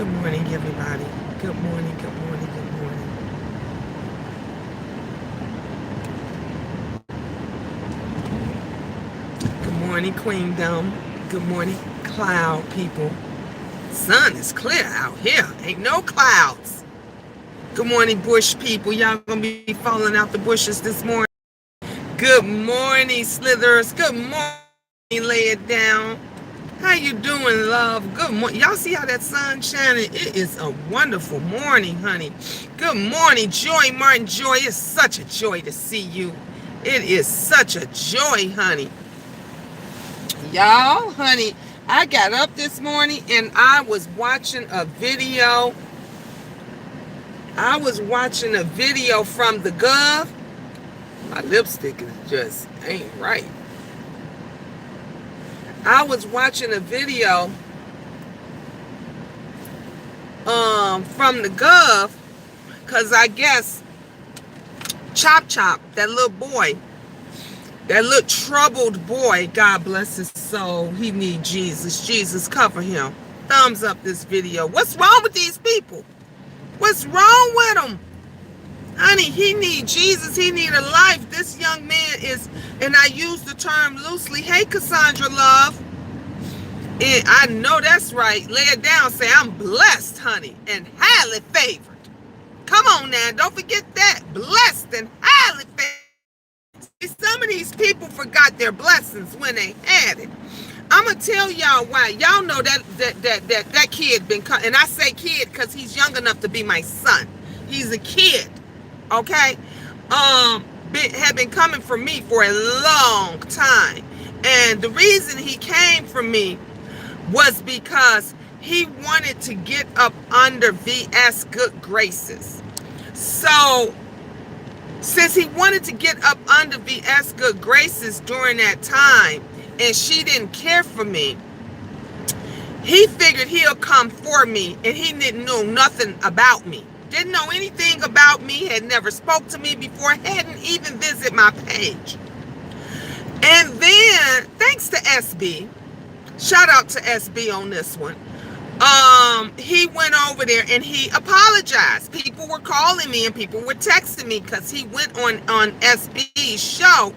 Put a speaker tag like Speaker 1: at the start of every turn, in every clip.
Speaker 1: Good morning, everybody. Good morning, good morning, good morning. Good morning, Queendom. Good morning, cloud people. Sun is clear out here. Ain't no clouds. Good morning, bush people. Y'all gonna be falling out the bushes this morning. Good morning, slithers. Good morning, lay it down. How you doing, love? Good morning. Y'all see how that sun shining? It is a wonderful morning, honey. Good morning, Joy Martin. Joy, it's such a joy to see you. It is such a joy, honey. Y'all, honey, I got up this morning and I was watching a video. From the Gov. My lipstick is just ain't right. I was watching a video from the Gov, because I guess Chop Chop, that little boy, that little troubled boy, God bless his soul, he need Jesus. Jesus, cover him. Thumbs up this video. What's wrong with these people? What's wrong with them? Honey, he need Jesus. He need a life. This young man is, and I use the term loosely. Hey, Cassandra, love. And I know that's right. Lay it down. Say, I'm blessed, honey, and highly favored. Come on now. Don't forget that. Blessed and highly favored. See, some of these people forgot their blessings when they had it. I'm going to tell y'all why. Y'all know that kid been, and I say kid because he's young enough to be my son. He's a kid. Okay? Had been coming for me for a long time. And the reason he came for me was because he wanted to get up under VS good graces. So, since he wanted to get up under VS good graces during that time, and she didn't care for me, he figured he'll come for me, and he didn't know nothing about me. Didn't know anything about me, had never spoke to me before, hadn't even visited my page. And then, thanks to SB, shout out to SB on this one, he went over there and he apologized. People were calling me and people were texting me because he went on SB's show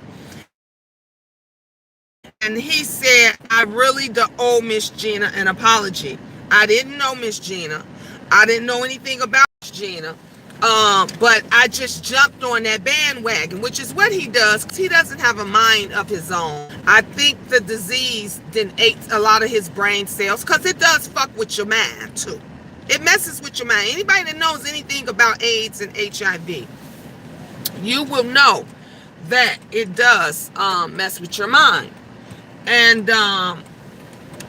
Speaker 1: and he said, I really owe Miss Gina an apology. I didn't know Miss Gina. I didn't know anything about Miss Gina. But I just jumped on that bandwagon, which is what he does, because he doesn't have a mind of his own. I think the disease didn't ate a lot of his brain cells, because it does fuck with your mind, too. It messes with your mind. Anybody that knows anything about AIDS and HIV, you will know that it does mess with your mind. And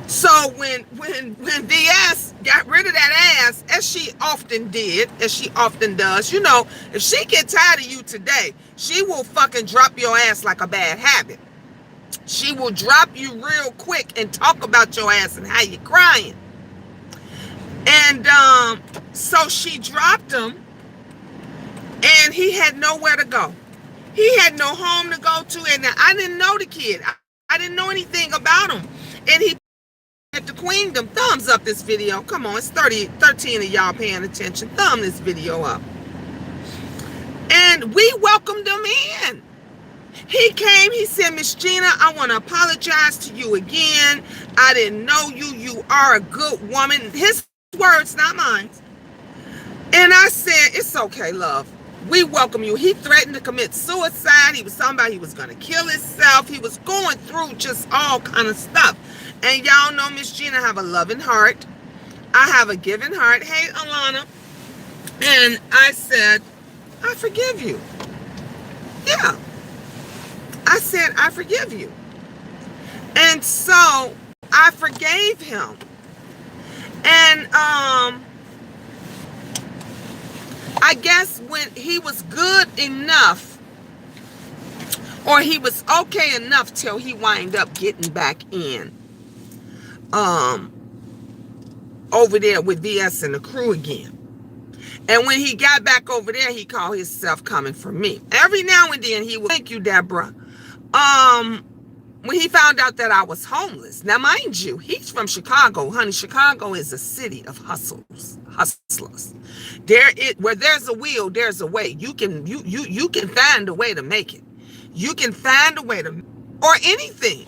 Speaker 1: so when VS got rid of that ass, as she often did, as she often does, you know, if she get tired of you today, she will fucking drop your ass like a bad habit. She will drop you real quick and talk about your ass and how you're crying. And so she dropped him, and he had nowhere to go. He had no home to go to, and I didn't know the kid. I didn't know anything about him. And he at the Queendom, thumbs up this video. Come on, it's 13 of y'all paying attention. Thumb this video up. And we welcomed him in. He came, he said, Miss Gina, I want to apologize to you again. I didn't know you. You are a good woman. His words, not mine. And I said, it's okay, love. We welcome you. He threatened to commit suicide. He was talking about he was going to kill himself. He was going through just all kind of stuff. And y'all know Miss Gina have a loving heart. I have a giving heart. Hey, Alana. And I said, I forgive you. Yeah. I said, I forgive you. And so I forgave him. And I guess when he was good enough, or he was okay enough till he wind up getting back in over there with VS and the crew again. And when he got back over there, he called himself coming for me. Every now and then he would, thank you, Deborah. when he found out that I was homeless. Now, mind you, he's from Chicago, honey. Chicago is a city of hustlers. Where there's a will, there's a way. You can find a way to make it. You can find a way to, or anything.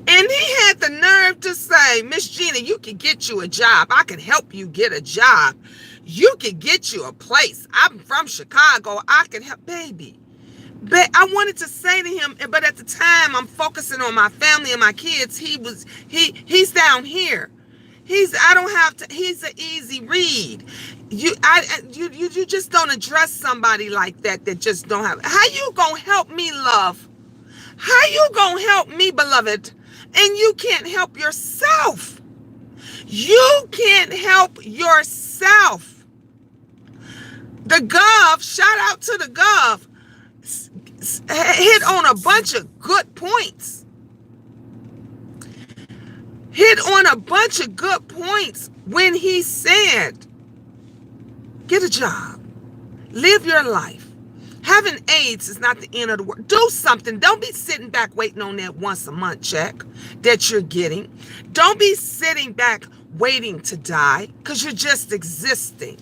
Speaker 1: And he had the nerve to say, Miss Gina, you can get you a job. I can help you get a job. You can get you a place. I'm from Chicago. I can help, baby. But I wanted to say to him, but at the time I'm focusing on my family and my kids. He's down here. He's an easy read. You just don't address somebody like that just don't have. How you gonna help me, love? How you gonna help me, beloved? And you can't help yourself. You can't help yourself. The Gov, shout out to the Gov, hit on a bunch of good points. Hit on a bunch of good points when he said, get a job, live your life. Having AIDS is not the end of the world. Do something. Don't be sitting back waiting on that once a month check that you're getting. Don't be sitting back waiting to die because you're just existing.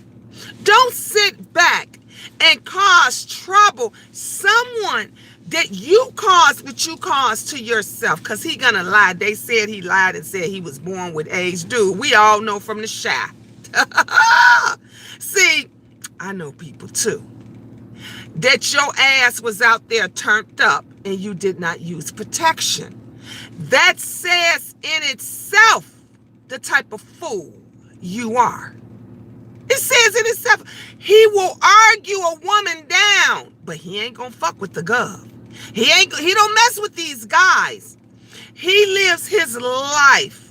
Speaker 1: Don't sit back and cause trouble. Someone that you caused what you caused to yourself, because he gonna lie. They said he lied and said he was born with AIDS. Dude, we all know from the Shy. See, I know people too. That your ass was out there turned up and you did not use protection. That says in itself the type of fool you are. It says in itself, he will argue a woman down, but he ain't gonna fuck with the Gov. He don't mess with these guys. He lives his life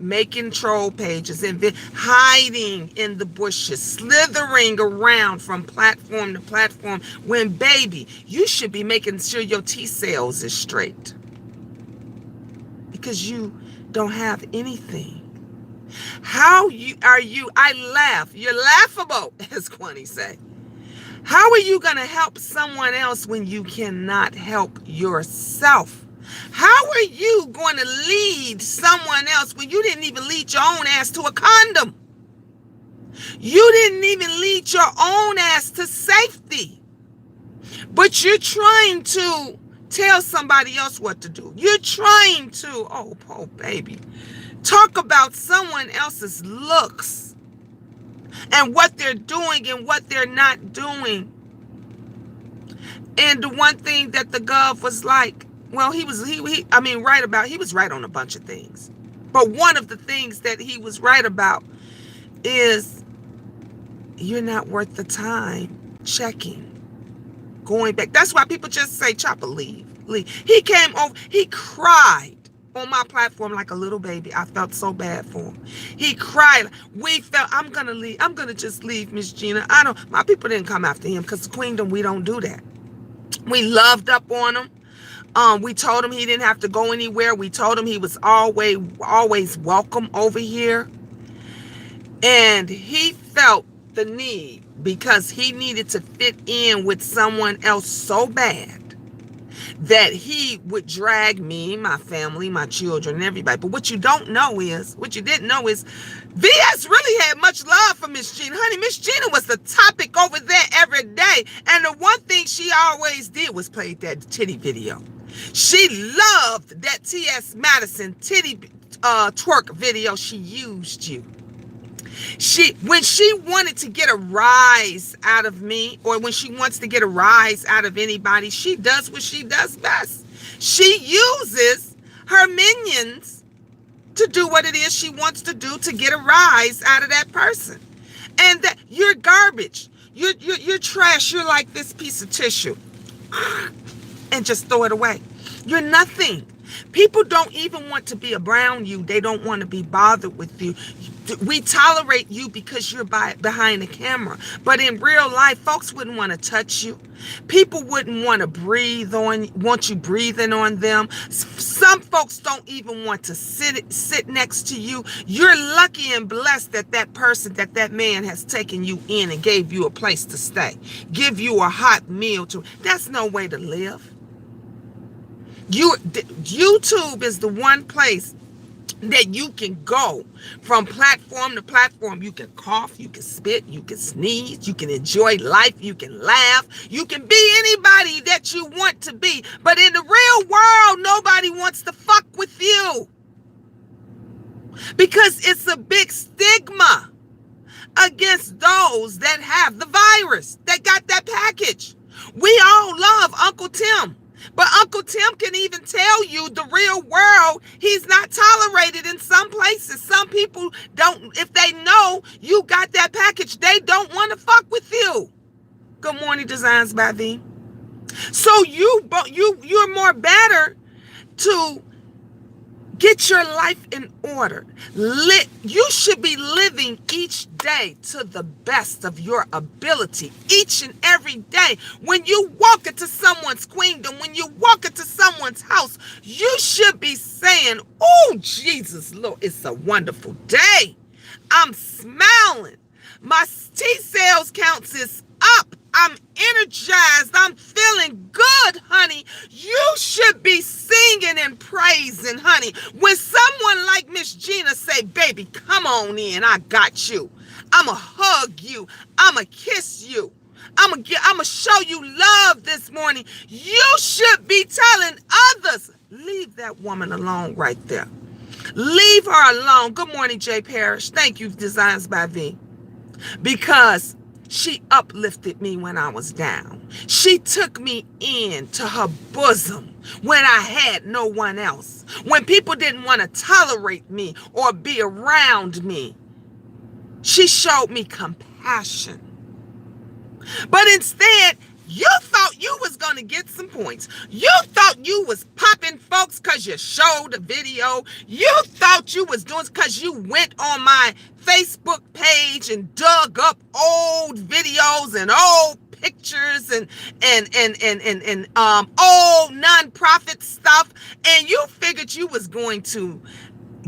Speaker 1: making troll pages and hiding in the bushes, slithering around from platform to platform, when, baby, you should be making sure your T-cells is straight because you don't have anything. I laugh. You're laughable, as Kwani say. How are you going to help someone else when you cannot help yourself? How are you going to lead someone else when you didn't even lead your own ass to a condom? You didn't even lead your own ass to safety. But you're trying to tell somebody else what to do. You're trying to, oh baby, talk about someone else's looks and what they're doing and what they're not doing. And the one thing that the Gov was like, well, he was right on a bunch of things. But one of the things that he was right about is you're not worth the time checking, going back. That's why people just say, Chopper, leave. He came over, he cried on my platform like a little baby. I felt so bad for him. He cried. We felt, I'm gonna leave. I'm gonna just leave, Miss Gina. My people didn't come after him because the Queendom, we don't do that. We loved up on him. We told him he didn't have to go anywhere. We told him he was always welcome over here. And he felt the need because he needed to fit in with someone else so bad that he would drag me, my family, my children, and everybody. But what you didn't know is, VS really had much love for Miss Gina. Honey, Miss Gina was the topic over there every day. And the one thing she always did was play that titty video. She loved that T.S. Madison titty twerk video. She used you. When she wanted to get a rise out of me, or when she wants to get a rise out of anybody, she does what she does best. She uses her minions to do what it is she wants to do to get a rise out of that person. And that you're garbage. You're trash. You're like this piece of tissue. And just throw it away. You're nothing. People don't even want to be around you. They don't want to be bothered with you. We tolerate you because you're behind the camera. But in real life, folks wouldn't want to touch you. People wouldn't want to want you breathing on them. Some folks don't even want to sit next to you. You're lucky and blessed that that man has taken you in and gave you a place to stay. Give you a hot meal to. That's no way to live. YouTube is the one place that you can go from platform to platform. You can cough, you can spit, you can sneeze, you can enjoy life, you can laugh, you can be anybody that you want to be. But in the real world, nobody wants to fuck with you because it's a big stigma against those that have the virus, that got that package. We all love Uncle Tim, but Uncle Tim can even tell you the real world, he's not tolerated in some places. Some people don't, if they know you got that package, they don't want to fuck with you. Good morning, Designs by V. So you're more better to get your life in order. You should be living each day to the best of your ability, each and every day. When you walk into someone's kingdom, when you walk into someone's house, you should be saying, oh, Jesus, Lord, it's a wonderful day. I'm smiling. My T-cells counts is up. I'm energized. I'm feeling good, honey. You should be singing and praising, honey. When someone like Miss Gina say, baby, come on in, I got you. I'ma hug you. I'ma kiss you. I'ma show you love this morning. You should be telling others, leave that woman alone right there. Leave her alone. Good morning, Jay Parrish. Thank you, Designs by V. Because she uplifted me when I was down. She took me into her bosom when I had no one else. When people didn't want to tolerate me or be around me. She showed me compassion. But instead, you thought you was going to get some points. You thought you was popping folks because you showed a video. You thought you was doing it because you went on my Facebook page and dug up old videos and old pictures and old nonprofit stuff. And you figured you was going to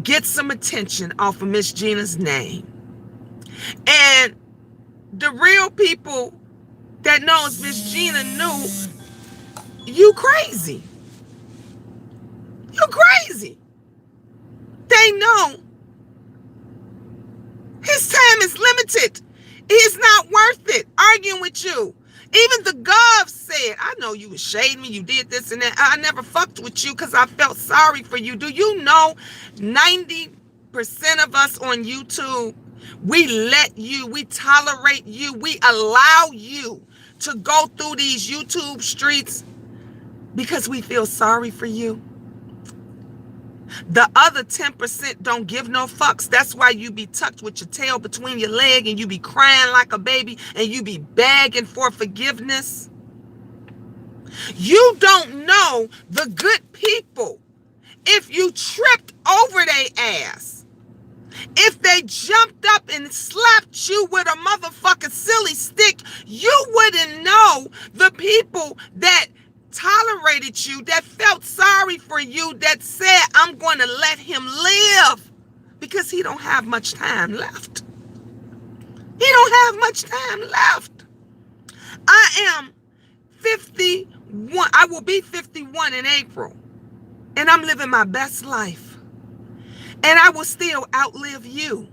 Speaker 1: get some attention off of Miss Gina's name. And the real people that knows Miss Gina knew you crazy. You crazy. They know his time is limited. He's not worth it arguing with you. Even the Gov said, I know you was shading me, you did this and that. I never fucked with you because I felt sorry for you. Do you know 90% of us on YouTube, we tolerate you, we allow you to go through these YouTube streets because we feel sorry for you? The other 10% don't give no fucks. That's why you be tucked with your tail between your leg and you be crying like a baby and you be begging for forgiveness. You don't know the good people. If you tripped over their ass, if they jumped up and slapped you with a motherfucking silly stick, you wouldn't know the people that tolerated you, that felt sorry for you, that said, I'm going to let him live because he don't have much time left. He don't have much time left. I am 51. I will be 51 in April. And I'm living my best life. And I will still outlive you.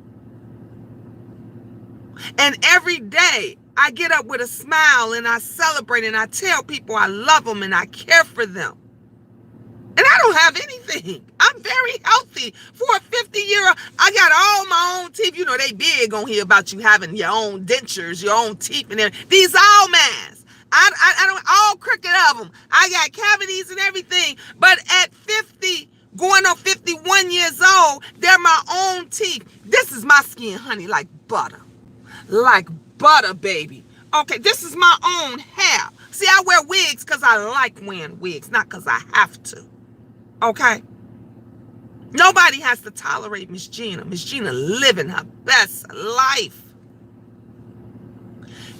Speaker 1: And every day I get up with a smile and I celebrate and I tell people I love them and I care for them. And I don't have anything. I'm very healthy for a 50-year-old. I got all my own teeth. You know, they big on here about you having your own dentures, your own teeth and everything. These all mine. I don't, all crooked of them. I got cavities and everything. But at 50, going on 51 years old, they're my own teeth. This is my skin, honey, like butter. Like butter, baby. Okay, this is my own hair. See, I wear wigs because I like wearing wigs, not because I have to. Okay? Nobody has to tolerate Miss Gina. Miss Gina living her best life.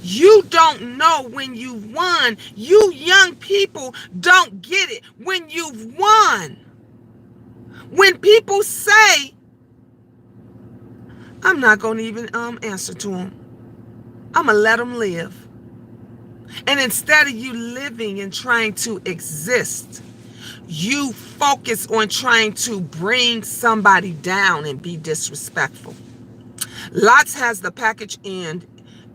Speaker 1: You don't know when you've won. You young people don't get it when you've won. When people say, I'm not going to even answer to them. I'm going to let them live. And instead of you living and trying to exist, you focus on trying to bring somebody down and be disrespectful. Lots has the package end,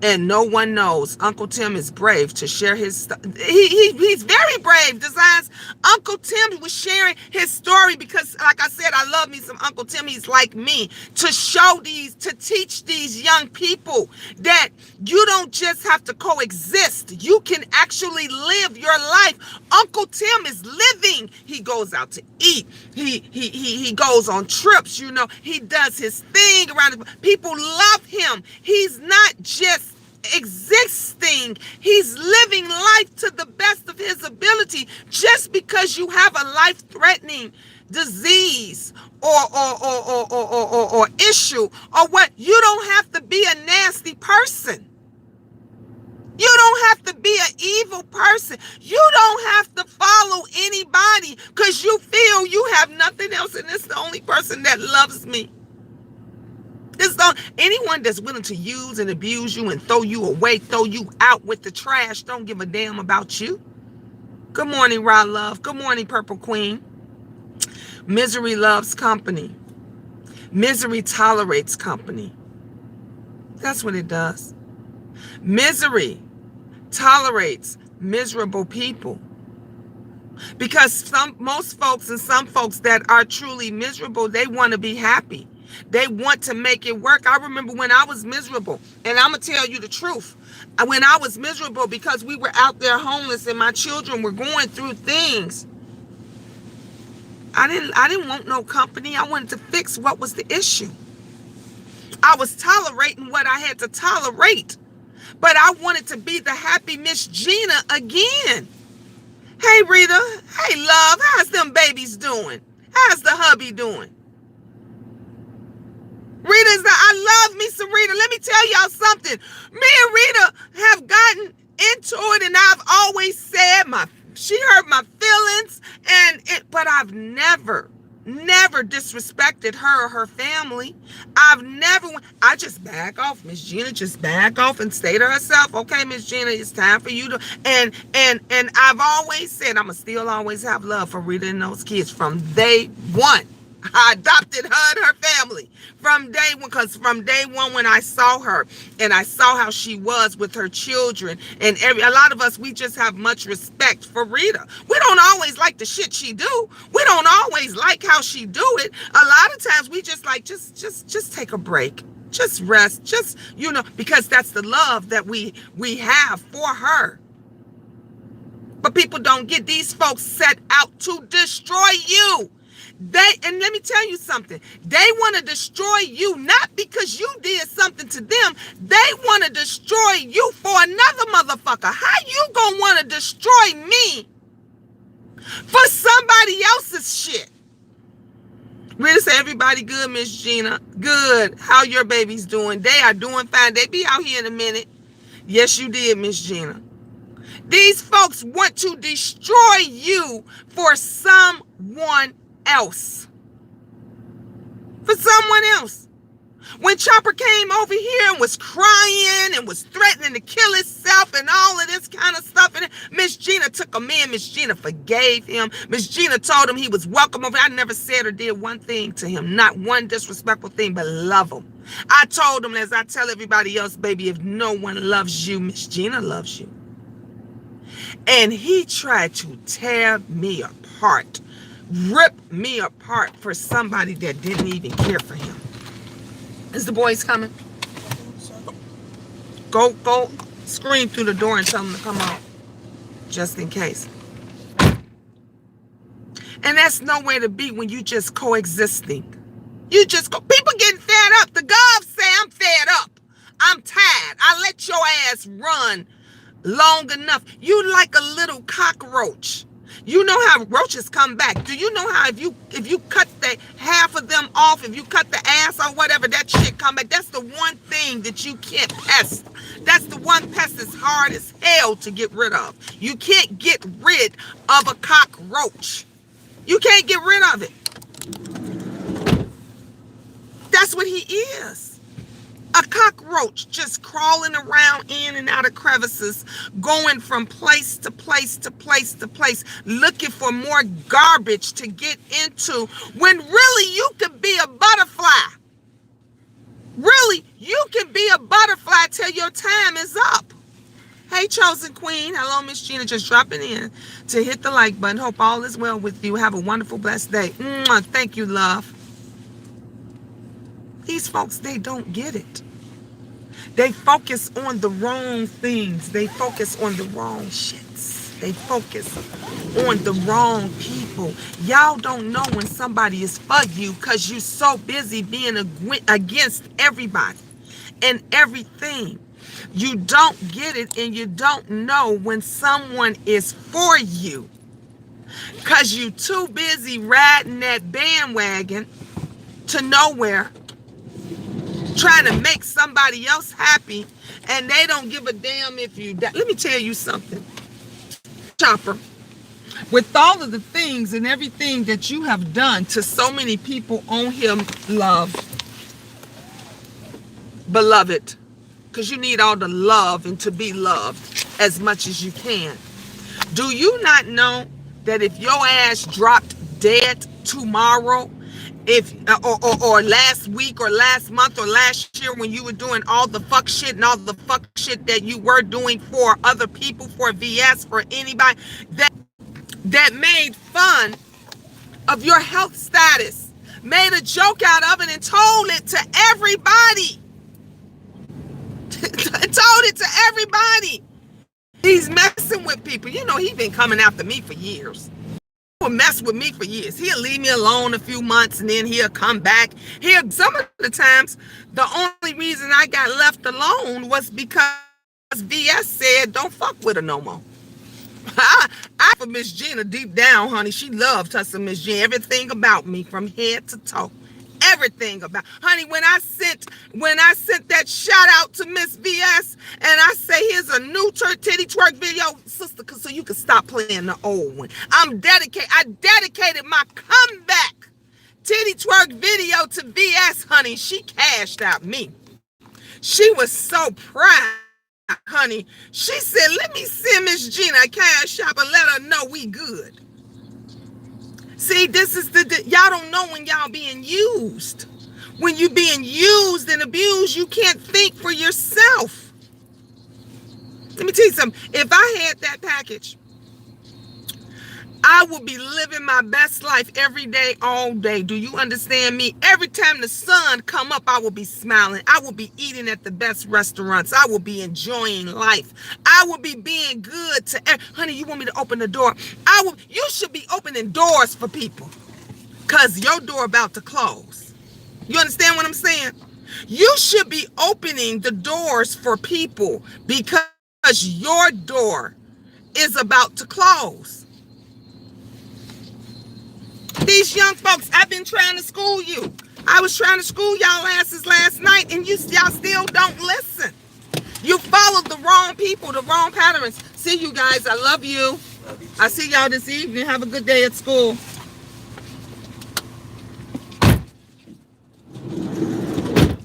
Speaker 1: and no one knows. Uncle Tim is brave to share his he's very brave. Designs. Uncle Tim was sharing his story because, like I said, I love me some Uncle Tim. He's like me, to show these, to teach these young people that you don't just have to coexist. You can actually live your life. Uncle Tim is living. He goes out to eat. He goes on trips. You know, he does his thing around. People love him. He's not just existing. He's living life to the best of his ability. Just because you have a life-threatening disease or issue or what, you don't have to be a nasty person. You don't have to be an evil person. You don't have to follow anybody because you feel you have nothing else and it's the only person that loves me. Anyone that's willing to use and abuse you and throw you away, throw you out with the trash, don't give a damn about you. Good morning, Rod Love. Good morning, Purple Queen. Misery loves company. Misery tolerates company. That's what it does. Misery tolerates miserable people. Because most folks and some folks that are truly miserable, they want to be happy. They want to make it work. I remember when I was miserable, and I'm going to tell you the truth. When I was miserable because we were out there homeless and my children were going through things, I didn't want no company. I wanted to fix what was the issue. I was tolerating what I had to tolerate, but I wanted to be the happy Miss Gina again. Hey, Rita. Hey, love. How's them babies doing? How's the hubby doing? I love me some Rita. Let me tell y'all something. Me and Rita have gotten into it, and I've always said she hurt my feelings, but I've never disrespected her or her family. I just back off. Miss Gina just back off and stay to herself. Okay, Miss Gina, it's time for you to, and I've always said I'ma still always have love for Rita and those kids from day one. I adopted her and her family from day one, because from day one when I saw her and I saw how she was with her children and a lot of us, we just have much respect for Rita. We don't always like the shit she do. We don't always like how she do it. A lot of times we just like, just take a break. Just rest. Just, because that's the love that we have for her. But people don't get, these folks set out to destroy you. And let me tell you something. They want to destroy you not because you did something to them. They want to destroy you for another motherfucker. How you gonna want to destroy me for somebody else's shit? Really say everybody good, Miss Gina? Good. How your babies doing? They are doing fine. They be out here in a minute. Yes, you did, Miss Gina. These folks want to destroy you for someone else. For someone else. When Chopper came over here and was crying and was threatening to kill himself and all of this kind of stuff, and Miss Gina took him in. Miss Gina forgave him. Miss Gina told him he was welcome over. I never said or did one thing to him, not one disrespectful thing, but love him. I told him, as I tell everybody else, baby, if no one loves you, Miss Gina loves you. And he tried to tear me apart, rip me apart for somebody that didn't even care for him. Is the boys coming? Go scream through the door and tell them to come out, just in case. And that's nowhere to be when you just coexisting. You just go. People getting fed up. The Govs say I'm fed up. I'm tired. I let your ass run long enough. You like a little cockroach. You know how roaches come back. Do you know how if you cut the half of them off, if you cut the ass or whatever, that shit come back? That's the one thing that you can't pest. That's the one pest that's hard as hell to get rid of. You can't get rid of a cockroach. You can't get rid of it. That's what he is. A cockroach just crawling around in and out of crevices, going from place to place to place to place, looking for more garbage to get into, when really you could be a butterfly. Really, you can be a butterfly till your time is up. Hey, Chosen Queen. Hello, Miss Gina. Just dropping in to hit the like button. Hope all is well with you. Have a wonderful, blessed day. Thank you, love. These folks, they don't get it. They focus on the wrong things. They focus on the wrong shits. They focus on the wrong people. Y'all don't know when somebody is for you because you're so busy being against everybody and everything. You don't get it, and you don't know when someone is for you because you're too busy riding that bandwagon to nowhere, trying to make somebody else happy, and they don't give a damn if you die. Let me tell you something, Chopper. With all of the things and everything that you have done to so many people on here, beloved, because you need all the love and to be loved as much as you can. Do you not know that if your ass dropped dead tomorrow, or last week or last month or last year, when you were doing all the fuck shit and all the fuck shit that you were doing for other people, for VS, for anybody that made fun of your health status, made a joke out of it and told it to everybody. Told it to everybody. He's messing with people. You know, he's been coming after me for years. He will mess with me for years. He'll leave me alone a few months and then he'll come back. Some of the times, the only reason I got left alone was because VS said, don't fuck with her no more. I for Miss Gina deep down, honey. She loved her some Miss Gina. Everything about me from head to toe. Everything about, honey, when I sent that shout out to Miss VS and I say here's a new titty twerk video, sister, so you can stop playing the old one. I dedicated my comeback titty twerk video to VS, honey. She cashed out me. She was so proud, honey. She said, let me send Miss Gina a cash app and let her know we good. See, this is y'all don't know when y'all being used. When you being used and abused, you can't think for yourself. Let me tell you something. If I had that package, I would be living my best life every day, all day. Do you understand me? Every time the sun come up, I will be smiling. I will be eating at the best restaurants. I will be enjoying life. I will be being good to, honey, you want me to open the door? You should be opening doors for people because your door about to close. You understand what I'm saying? You should be opening the doors for people because your door is about to close. These young folks, I've been trying to school you. I was trying to school y'all asses last night, and y'all still don't listen. You followed the wrong people, the wrong patterns. See you guys. I love you. I see y'all this evening. Have a good day at school.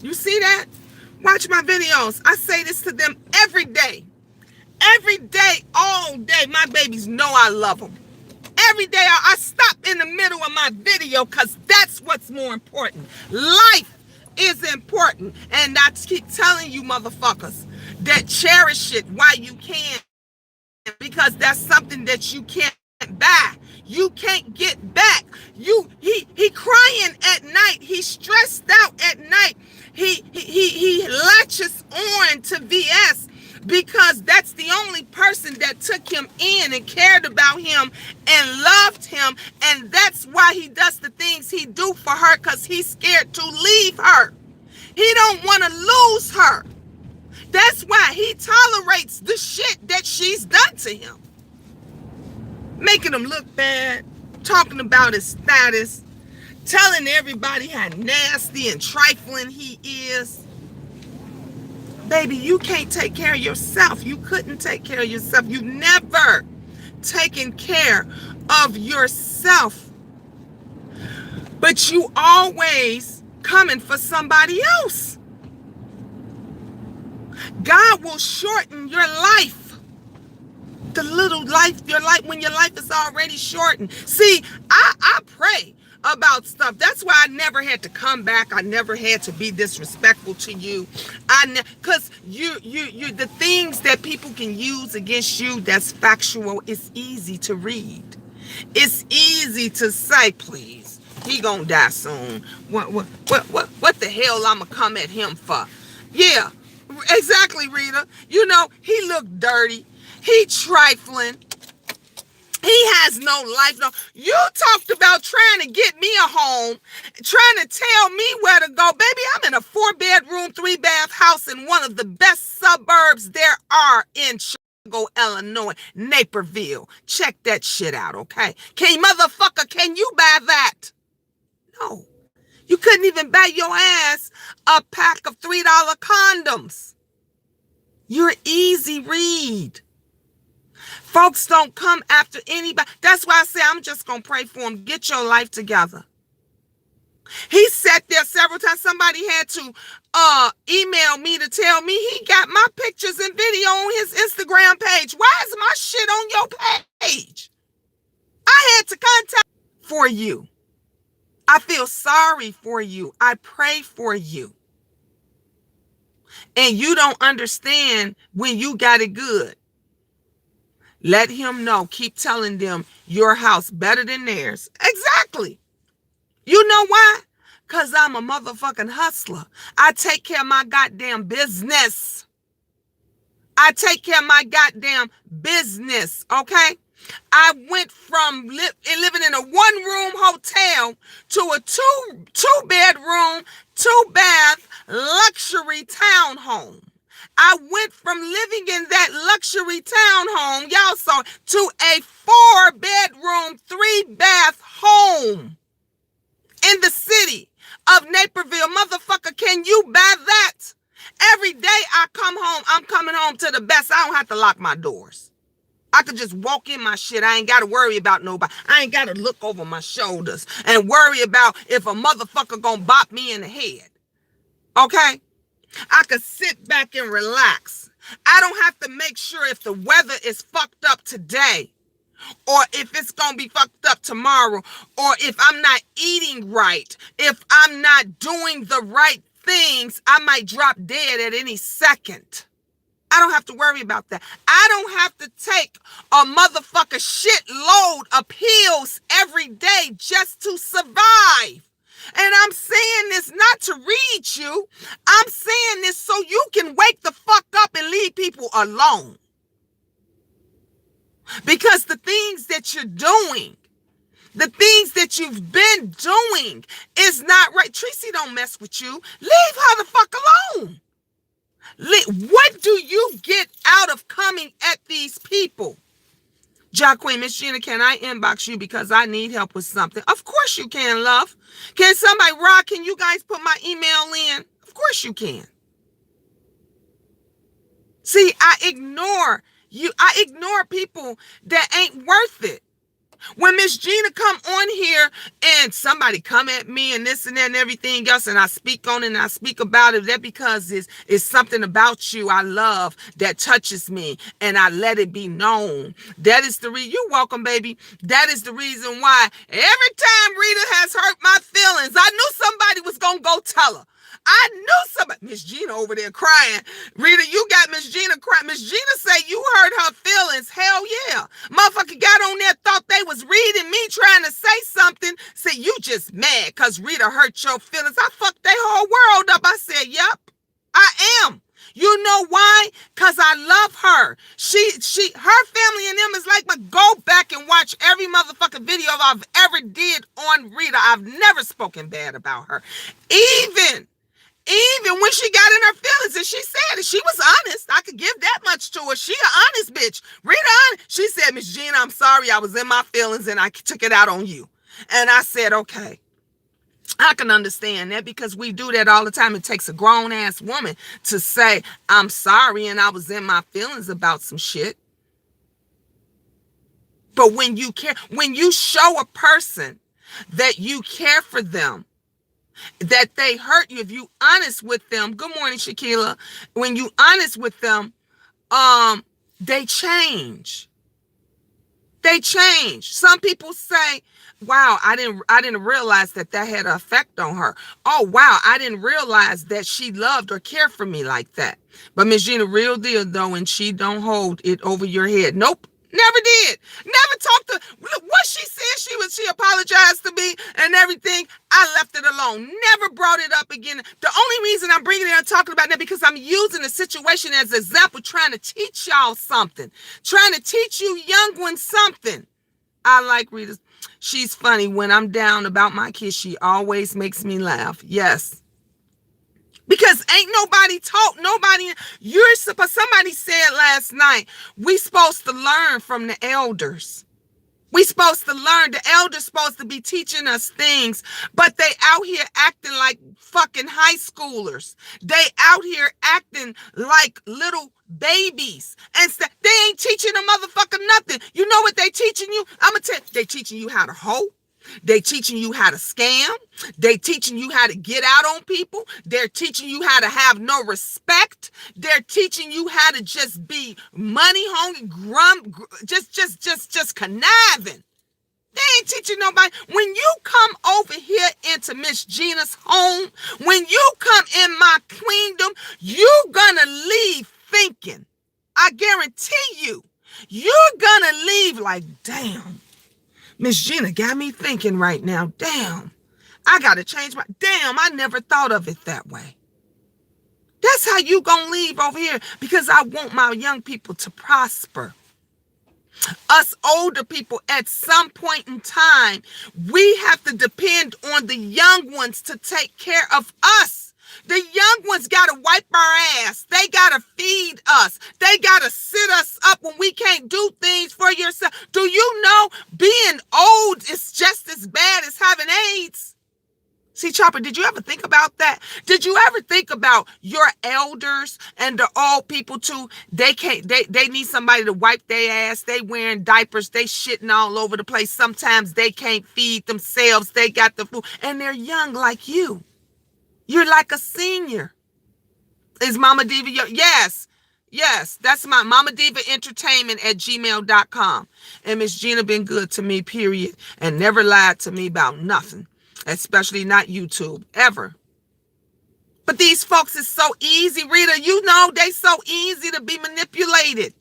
Speaker 1: You see that? Watch my videos. I say this to them every day. Every day, all day. My babies know I love them. Every day I stop in the middle of my video because that's what's more important. Life is important. And I keep telling you motherfuckers that cherish it while you can, because that's something that you can't buy. You can't get back. He crying at night. He's stressed out at night. He latches on to VS because that's the only person that took him in and cared about him and loved him. And that's why he does the things he do for her, because he's scared to leave her. He don't want to lose her. That's why he tolerates the shit that she's done to him. Making him look bad, talking about his status, telling everybody how nasty and trifling he is. Baby, you can't take care of yourself. You couldn't take care of yourself. You've never taken care of yourself. But you always coming for somebody else. God will shorten your life. The little life, your life, when your life is already shortened. See, I pray about stuff. That's why I never had to come back. I never had to be disrespectful to you. Because you, the things that people can use against you that's factual, it's easy to read. It's easy to say, please, he gonna die soon. What the hell I'ma come at him for? Yeah, exactly, Rita. You know, he looked dirty. He trifling. He has no life. No, you talked about trying to get me a home, trying to tell me where to go. Baby, I'm in a 4-bedroom, 3-bath house in one of the best suburbs there are in Chicago, Illinois, Naperville. Check that shit out, okay? Can you buy that? No. You couldn't even buy your ass a pack of $3 condoms. You're easy read. Folks don't come after anybody. That's why I say I'm just going to pray for him. Get your life together. He sat there several times. Somebody had to email me to tell me he got my pictures and video on his Instagram page. Why is my shit on your page? I had to contact for you. I feel sorry for you. I pray for you. And you don't understand when you got it good. Let him know. Keep telling them your house better than theirs. Exactly. You know why? Because I'm a motherfucking hustler. I take care of my goddamn business. I take care of my goddamn business, okay? I went from living in a 1-room hotel to a two-bedroom, 2-bath luxury townhome. I went from living in that luxury townhome, y'all saw, to a 4-bedroom, 3-bath home in the city of Naperville. Motherfucker, can you buy that? Every day I come home, I'm coming home to the best. I don't have to lock my doors. I could just walk in my shit. I ain't got to worry about nobody. I ain't got to look over my shoulders and worry about if a motherfucker gonna bop me in the head. Okay? I could sit back and relax. I don't have to make sure if the weather is fucked up today or if it's going to be fucked up tomorrow or if I'm not eating right, if I'm not doing the right things, I might drop dead at any second. I don't have to worry about that. I don't have to take a motherfucker shitload of pills every day just to survive. And I'm saying this not to read you. I'm saying this so you can wake the fuck up and leave people alone. Because the things that you're doing, the things that you've been doing is not right. Tracy don't mess with you. Leave her the fuck alone. What do you get out of coming at these people? Jacqueline, Miss Gina, can I inbox you because I need help with something? Of course you can, love. Can somebody, Rock, can you guys put my email in? Of course you can. See, I ignore you. I ignore people that ain't worth it. When Miss Gina come on here and somebody come at me and this and that and everything else, and I speak on it and I speak about it, that because it's something about you I love that touches me and I let it be known. That is the reason. You're welcome, baby. That is the reason why every time Rita has hurt my feelings, I knew somebody was going to go tell her. I knew somebody. Miss Gina over there crying. Rita, you got Miss Gina crying. Miss Gina say you hurt her feelings. Hell yeah. Motherfucker got on there, thought they was reading me trying to say something. Say you just mad because Rita hurt your feelings. I fucked their whole world up. I said, yep, I am. You know why? Because I love her. Her family and them is like, but go back and watch every motherfucking video I've ever did on Rita. I've never spoken bad about her. Even when she got in her feelings and she said it, she was honest. I could give that much to her. She an honest bitch. Rita, she said, Miss Gina, I'm sorry. I was in my feelings and I took it out on you. And I said, okay. I can understand that because we do that all the time. It takes a grown ass woman to say, I'm sorry and I was in my feelings about some shit. But when you care, when you show a person that you care for them, that they hurt you, if you honest with them, good morning, Shakila, when you honest with them, they change. They change. Some people say, wow, I didn't realize that had an effect on her. Oh, wow, I didn't realize that she loved or cared for me like that. But Miss Gina, real deal though, and she don't hold it over your head. Nope. Never did. Never talked to what she said. She apologized to me and everything. I left it alone. Never brought it up again. The only reason I'm bringing it and talking about that because I'm using the situation as an example, trying to teach y'all something, trying to teach you young ones something. I like Rita. She's funny. When I'm down about my kids, she always makes me laugh. Yes. Because ain't nobody taught, somebody said last night, we supposed to learn from the elders. We supposed to learn. The elders supposed to be teaching us things, but they out here acting like fucking high schoolers. They out here acting like little babies. And they ain't teaching a motherfucker nothing. You know what they teaching you? I'm going to tell you, they teaching you how to hoe. They teaching you how to scam. They teaching you how to get out on people. They're teaching you how to have no respect. They're teaching you how to just be money hungry, just conniving. They ain't teaching nobody. When you come over here into Miss Gina's home, when you come in my queendom, you gonna leave thinking. I guarantee you, you're gonna leave like, damn. Miss Gina got me thinking right now. Damn, I got to change damn, I never thought of it that way. That's how you gonna leave over here because I want my young people to prosper. Us older people, at some point in time, we have to depend on the young ones to take care of us. The young ones got to wipe our ass. They got to feed us. They got to sit us up when we can't do things for yourself. Do you know being old is just as bad as having AIDS? See, Chopper, did you ever think about that? Did you ever think about your elders and the old people too? They need somebody to wipe their ass. They wearing diapers. They shitting all over the place. Sometimes they can't feed themselves. They got the food and they're young like you. You're like a senior. Is Mama Diva your? Yes. That's my Mama Diva Entertainment at gmail.com. And Miss Gina been good to me, period. And never lied to me about nothing. Especially not YouTube, ever. But these folks is so easy, Rita. You know they so easy to be manipulated.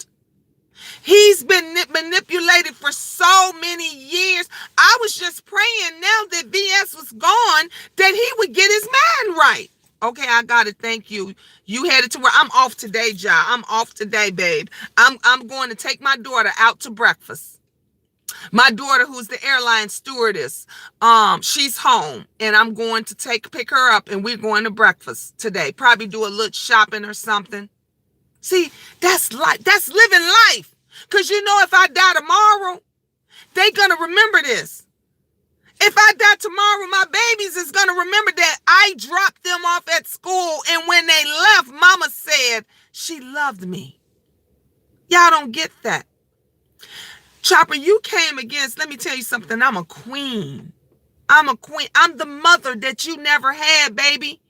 Speaker 1: He's been manipulated for so many years. I was just praying now that VS was gone that he would get his mind right. Okay, I got it. Thank you. You headed to where I'm off today, Ja. I'm off today, babe. I'm going to take my daughter out to breakfast. My daughter, who's the airline stewardess, she's home, and I'm going to pick her up, and we're going to breakfast today. Probably do a little shopping or something. See, that's living life. Because you know, if I die tomorrow, they're going to remember this. If I die tomorrow, my babies is going to remember that I dropped them off at school. And when they left, Mama said she loved me. Y'all don't get that. Chopper, you came against, let me tell you something. I'm a queen. I'm a queen. I'm the mother that you never had, baby.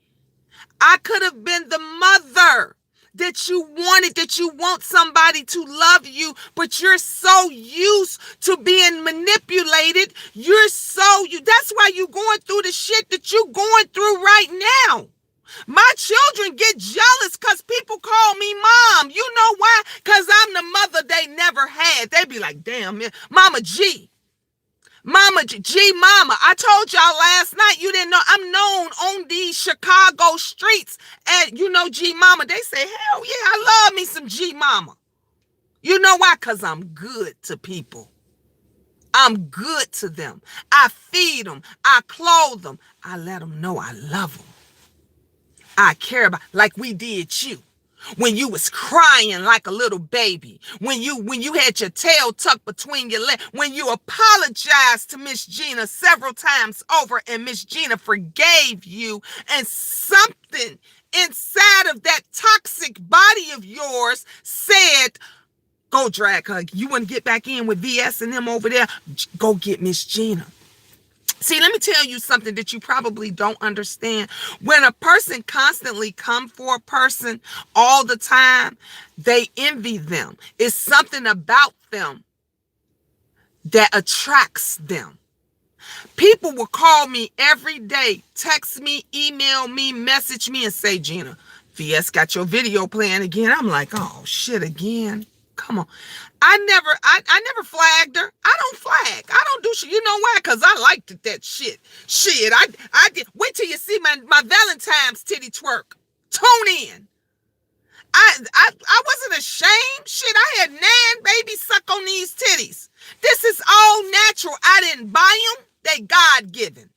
Speaker 1: I could have been the mother that you wanted, that you want somebody to love you, but you're so used to being manipulated. That's why you're going through the shit that you're going through right now. My children get jealous because people call me mom. You know why? Because I'm the mother they never had. They be like, damn, man, Mama G. Mama G, Mama. I told y'all last night, you didn't know, I'm known on these Chicago streets as, G Mama. They say, hell yeah, I love me some G Mama. You know why? Because I'm good to people. I'm good to them. I feed them. I clothe them. I let them know I love them. I care about, like we did you. When you was crying like a little baby, when you had your tail tucked between your legs, when you apologized to Miss Gina several times over and Miss Gina forgave you, and something inside of that toxic body of yours said, go drag her. You want to get back in with VS and them over there? Go get Miss Gina. See, let me tell you something that you probably don't understand. When a person constantly come for a person all the time, they envy them. It's something about them that attracts them. People will call me every day, text me, email me, message me, and say, Gina, VS got your video playing again. I'm like, oh shit, again. Come on. I never flagged her. I don't flag. I don't do shit. You know why? Because I liked it, that shit. Shit. I did. Wait till you see my Valentine's titty twerk. Tune in. I wasn't ashamed. Shit, I had Nan baby suck on these titties. This is all natural. I didn't buy them. They God-given.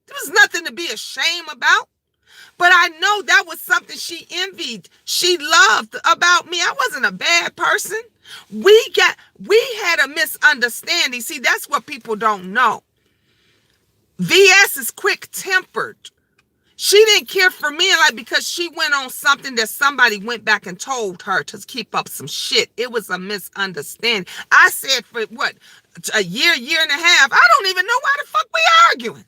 Speaker 1: There was nothing to be ashamed about. But I know that was something she envied. She loved about me. I wasn't a bad person. We had a misunderstanding. See, that's what people don't know. VS is quick-tempered. She didn't care for me like because she went on something that somebody went back and told her to keep up some shit. It was a misunderstanding. I said for what, a year and a half, I don't even know why the fuck we arguing.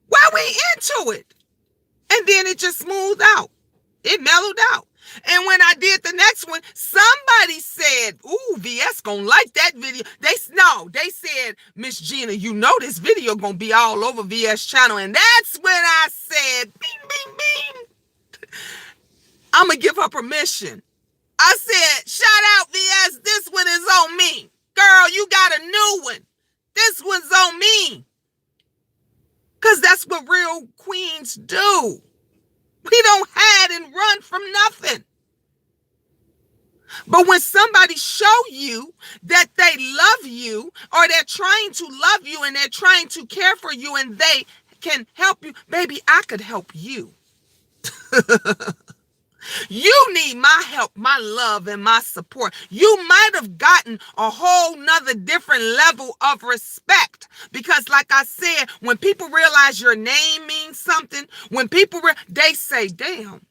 Speaker 1: Why we into it? And then it just smoothed out. It mellowed out. And when I did the next one, somebody said, ooh, VS gonna like that video. They said, Miss Gina, you know this video gonna be all over VS channel. And that's when I said, bing, bing, bing. I'm gonna give her permission. I said, shout out VS, this one is on me. Girl, you got a new one. This one's on me. Because that's what real queens do. We don't hide and run from nothing. But when somebody show you that they love you or they're trying to love you and they're trying to care for you and they can help you, baby, I could help you. You need my help, my love, and my support. You might have gotten a whole nother different level of respect because like I said, when people realize your name means something, when people, they say, damn,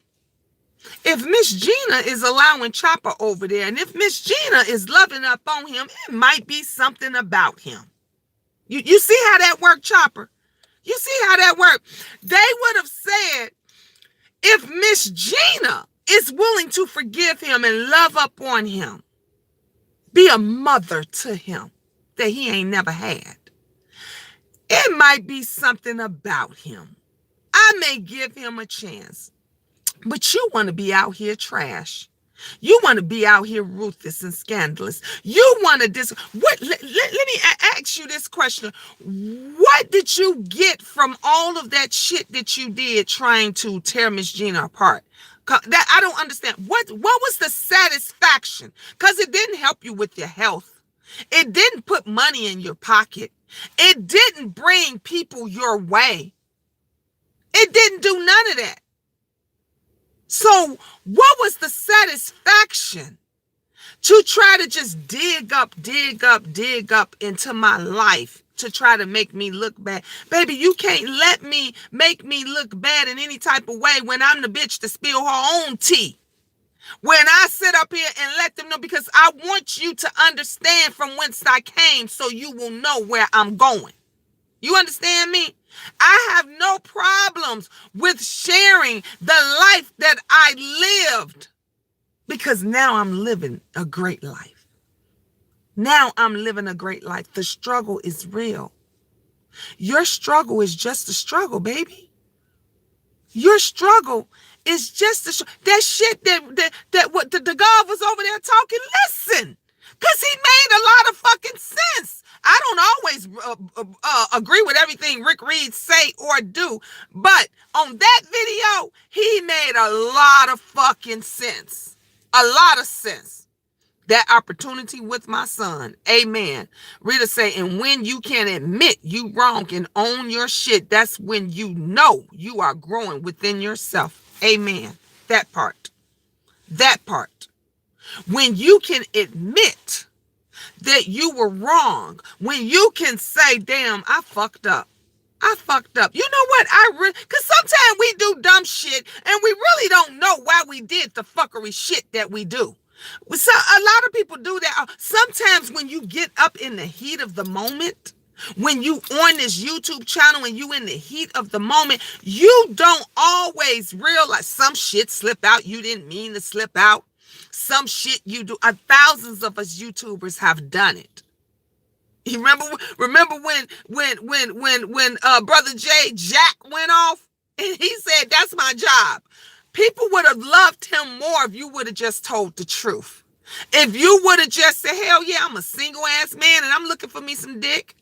Speaker 1: if Miss Gina is allowing Chopper over there and if Miss Gina is loving up on him, it might be something about him. You see how that worked, Chopper? You see how that worked? They would have said, if Miss Gina is willing to forgive him and love up on him, be a mother to him that he ain't never had, it might be something about him. I may give him a chance, but you want to be out here trash. You want to be out here ruthless and scandalous. You want to let me ask you this question. What did you get from all of that shit that you did trying to tear Miss Gina apart? That I don't understand. What was the satisfaction? Because it didn't help you with your health. It didn't put money in your pocket. It didn't bring people your way. It didn't do none of that. So what was the satisfaction to try to just dig up into my life to try to make me look bad? Baby, you can't make me look bad in any type of way when I'm the bitch to spill her own tea. When I sit up here and let them know, because I want you to understand from whence I came so you will know where I'm going. You understand me? I have no problems with sharing the life that I lived because now I'm living a great life. Now I'm living a great life. The struggle is real. Your struggle is just a struggle, baby. Your struggle is just that shit that what the God was over there talking. Listen, because he made a lot of fucking sense. I don't always agree with everything Rick Reed say or do, but on that video, he made a lot of fucking sense. A lot of sense. That opportunity with my son. Amen. Rita say, and when you can admit you wrong and own your shit, that's when you know you are growing within yourself. Amen. That part. That part. When you can admit that you were wrong, when you can say, damn, I fucked up. I fucked up. You know what? Because sometimes we do dumb shit and we really don't know why we did the fuckery shit that we do. So a lot of people do that. Sometimes when you get up in the heat of the moment, When you on this YouTube channel and you in the heat of the moment, you don't always realize some shit slip out. You didn't mean to slip out. Some shit you do. Thousands of us YouTubers have done it. You remember when Brother Jay Jack went off and he said, "That's my job." People would have loved him more if you would have just told the truth. If you would have just said, "Hell yeah, I'm a single ass man and I'm looking for me some dick.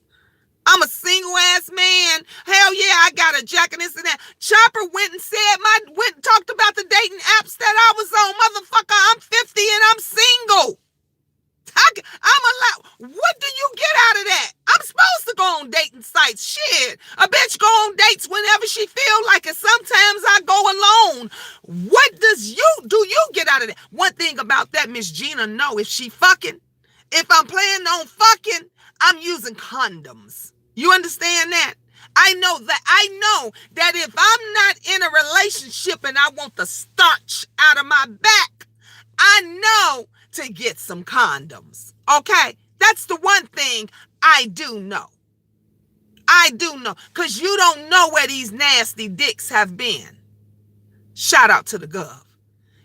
Speaker 1: I'm a single ass man. Hell yeah, I got a jack and this and that." Chopper went and talked about the dating apps that I was on. Motherfucker, I'm 50 and I'm single. I'm allowed. What do you get out of that? I'm supposed to go on dating sites. Shit. A bitch go on dates whenever she feel like it. Sometimes I go alone. What do you get out of that? One thing about that, Miss Gina, know if she fucking, if I'm planning on fucking, I'm using condoms. You understand that? I know that if I'm not in a relationship and I want the starch out of my back, I know to get some condoms. Okay? That's the one thing I do know. Because you don't know where these nasty dicks have been. Shout out to the Gov.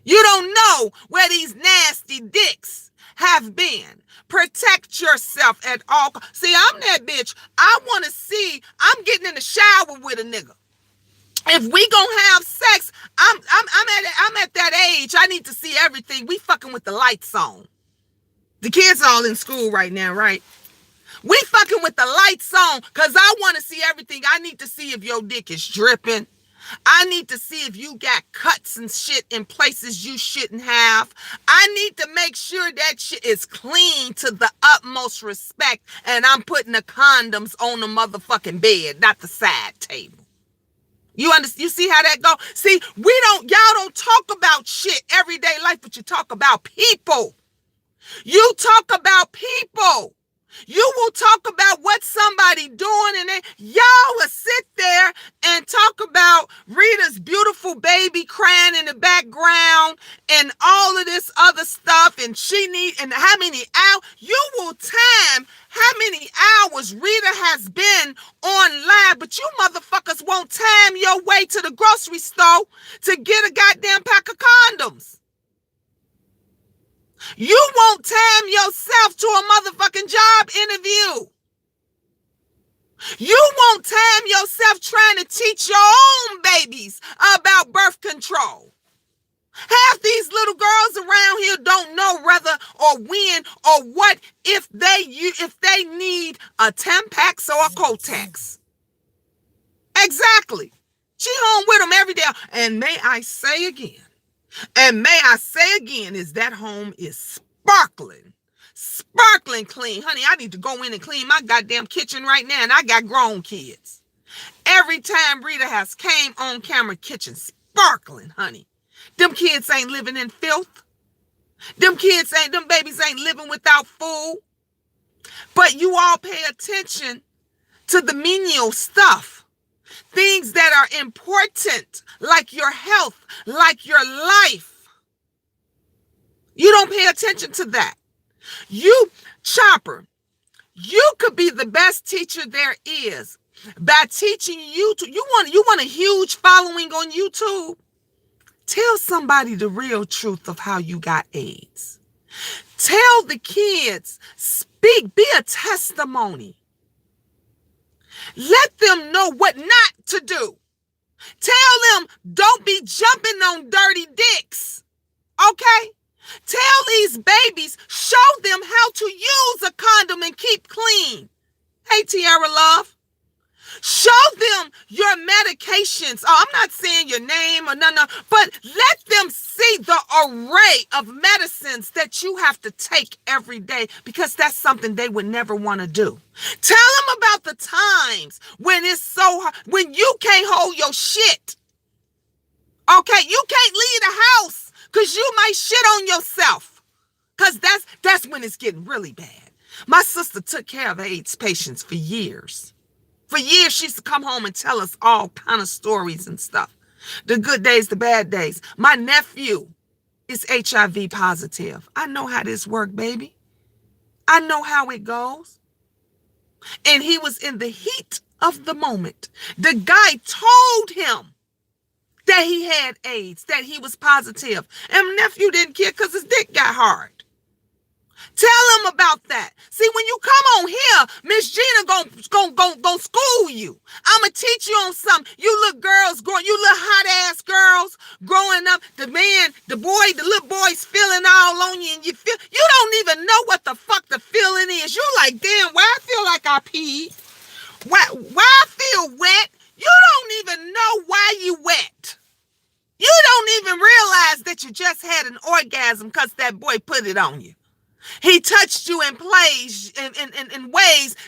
Speaker 1: You don't know where these nasty dicks have been. Protect yourself at all. See, I'm that bitch. I want to see. I'm getting in the shower with a nigga. If we gonna have sex, I'm at that age. I need to see everything. We fucking with the lights on. The kids all in school right now, right? We fucking with the lights on because I want to see everything. I need to see if your dick is dripping. I need to see if you got cuts and shit in places you shouldn't have. I need to make sure that shit is clean to the utmost respect. And I'm putting the condoms on the motherfucking bed, not the side table. You understand? You see how that go? See, y'all don't talk about shit everyday life, but you talk about people. You talk about people. You will talk about what somebody doing, and then y'all will sit there and talk about Rita's beautiful baby crying in the background and all of this other stuff, and and how many hours. You will time how many hours Rita has been online, but you motherfuckers won't time your way to the grocery store to get a goddamn pack of condoms. You won't time yourself to a motherfucking job interview. You won't time yourself trying to teach your own babies about birth control. Half these little girls around here don't know whether or when or what if they need a Tampax or a Kotex. Exactly. She home with them every day. And may I say again, is that home is sparkling clean. Honey, I need to go in and clean my goddamn kitchen right now, and I got grown kids. Every time Rita has came on camera, kitchen sparkling, honey. Them kids ain't living in filth. Them babies ain't living without food. But you all pay attention to the menial stuff. Things that are important, like your health, like your life. You don't pay attention to that. You, Chopper, you could be the best teacher there is by teaching YouTube. You want a huge following on YouTube? Tell somebody the real truth of how you got AIDS. Tell the kids, speak, be a testimony. Let them know what not to do. Tell them, don't be jumping on dirty dicks. Okay? Tell these babies, show them how to use a condom and keep clean. Hey, Tiara Love. Show them your medications. Oh, I'm not saying your name or no, but let them see the array of medicines that you have to take every day, because that's something they would never want to do. Tell them about the times when it's so hard, when you can't hold your shit. Okay, you can't leave the house because you might shit on yourself, because that's when it's getting really bad. My sister took care of AIDS patients for years. For years, she used to come home and tell us all kind of stories and stuff. The good days, the bad days. My nephew is HIV positive. I know how this works, baby. I know how it goes. And he was in the heat of the moment. The guy told him that he had AIDS, that he was positive. And nephew didn't care because his dick got hard. Tell him about that. See, when you come on here, Miss Gina gon' school you. I'ma teach you on something. You little girls growing, you little hot ass girls growing up, the little boy's feeling all on you, and you don't even know what the fuck the feeling is. You like, damn, why I feel like I peed? Why I feel wet? You don't even know why you wet. You don't even realize that you just had an orgasm because that boy put it on you. He touched you in ways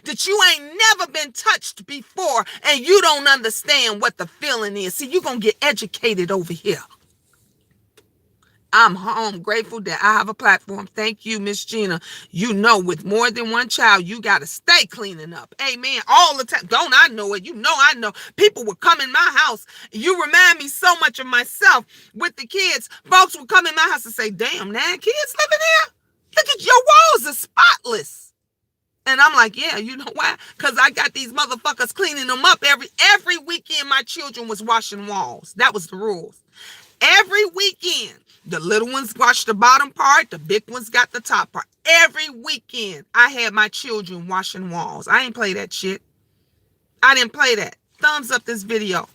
Speaker 1: that you ain't never been touched before, and you don't understand what the feeling is. See, you're going to get educated over here. I'm home grateful that I have a platform. Thank you, Miss Gina. You know, with more than one child, you got to stay cleaning up. Amen. All the time. Don't I know it? You know I know. People would come in my house. You remind me so much of myself with the kids. Folks would come in my house and say, damn, now kids living here? Look at your walls are spotless. And I'm like, yeah, you know why? Because I got these motherfuckers cleaning them up. Every weekend, my children was washing walls. That was the rules. Every weekend, the little ones washed the bottom part. The big ones got the top part. Every weekend, I had my children washing walls. I ain't play that shit. I didn't play that. Thumbs up this video.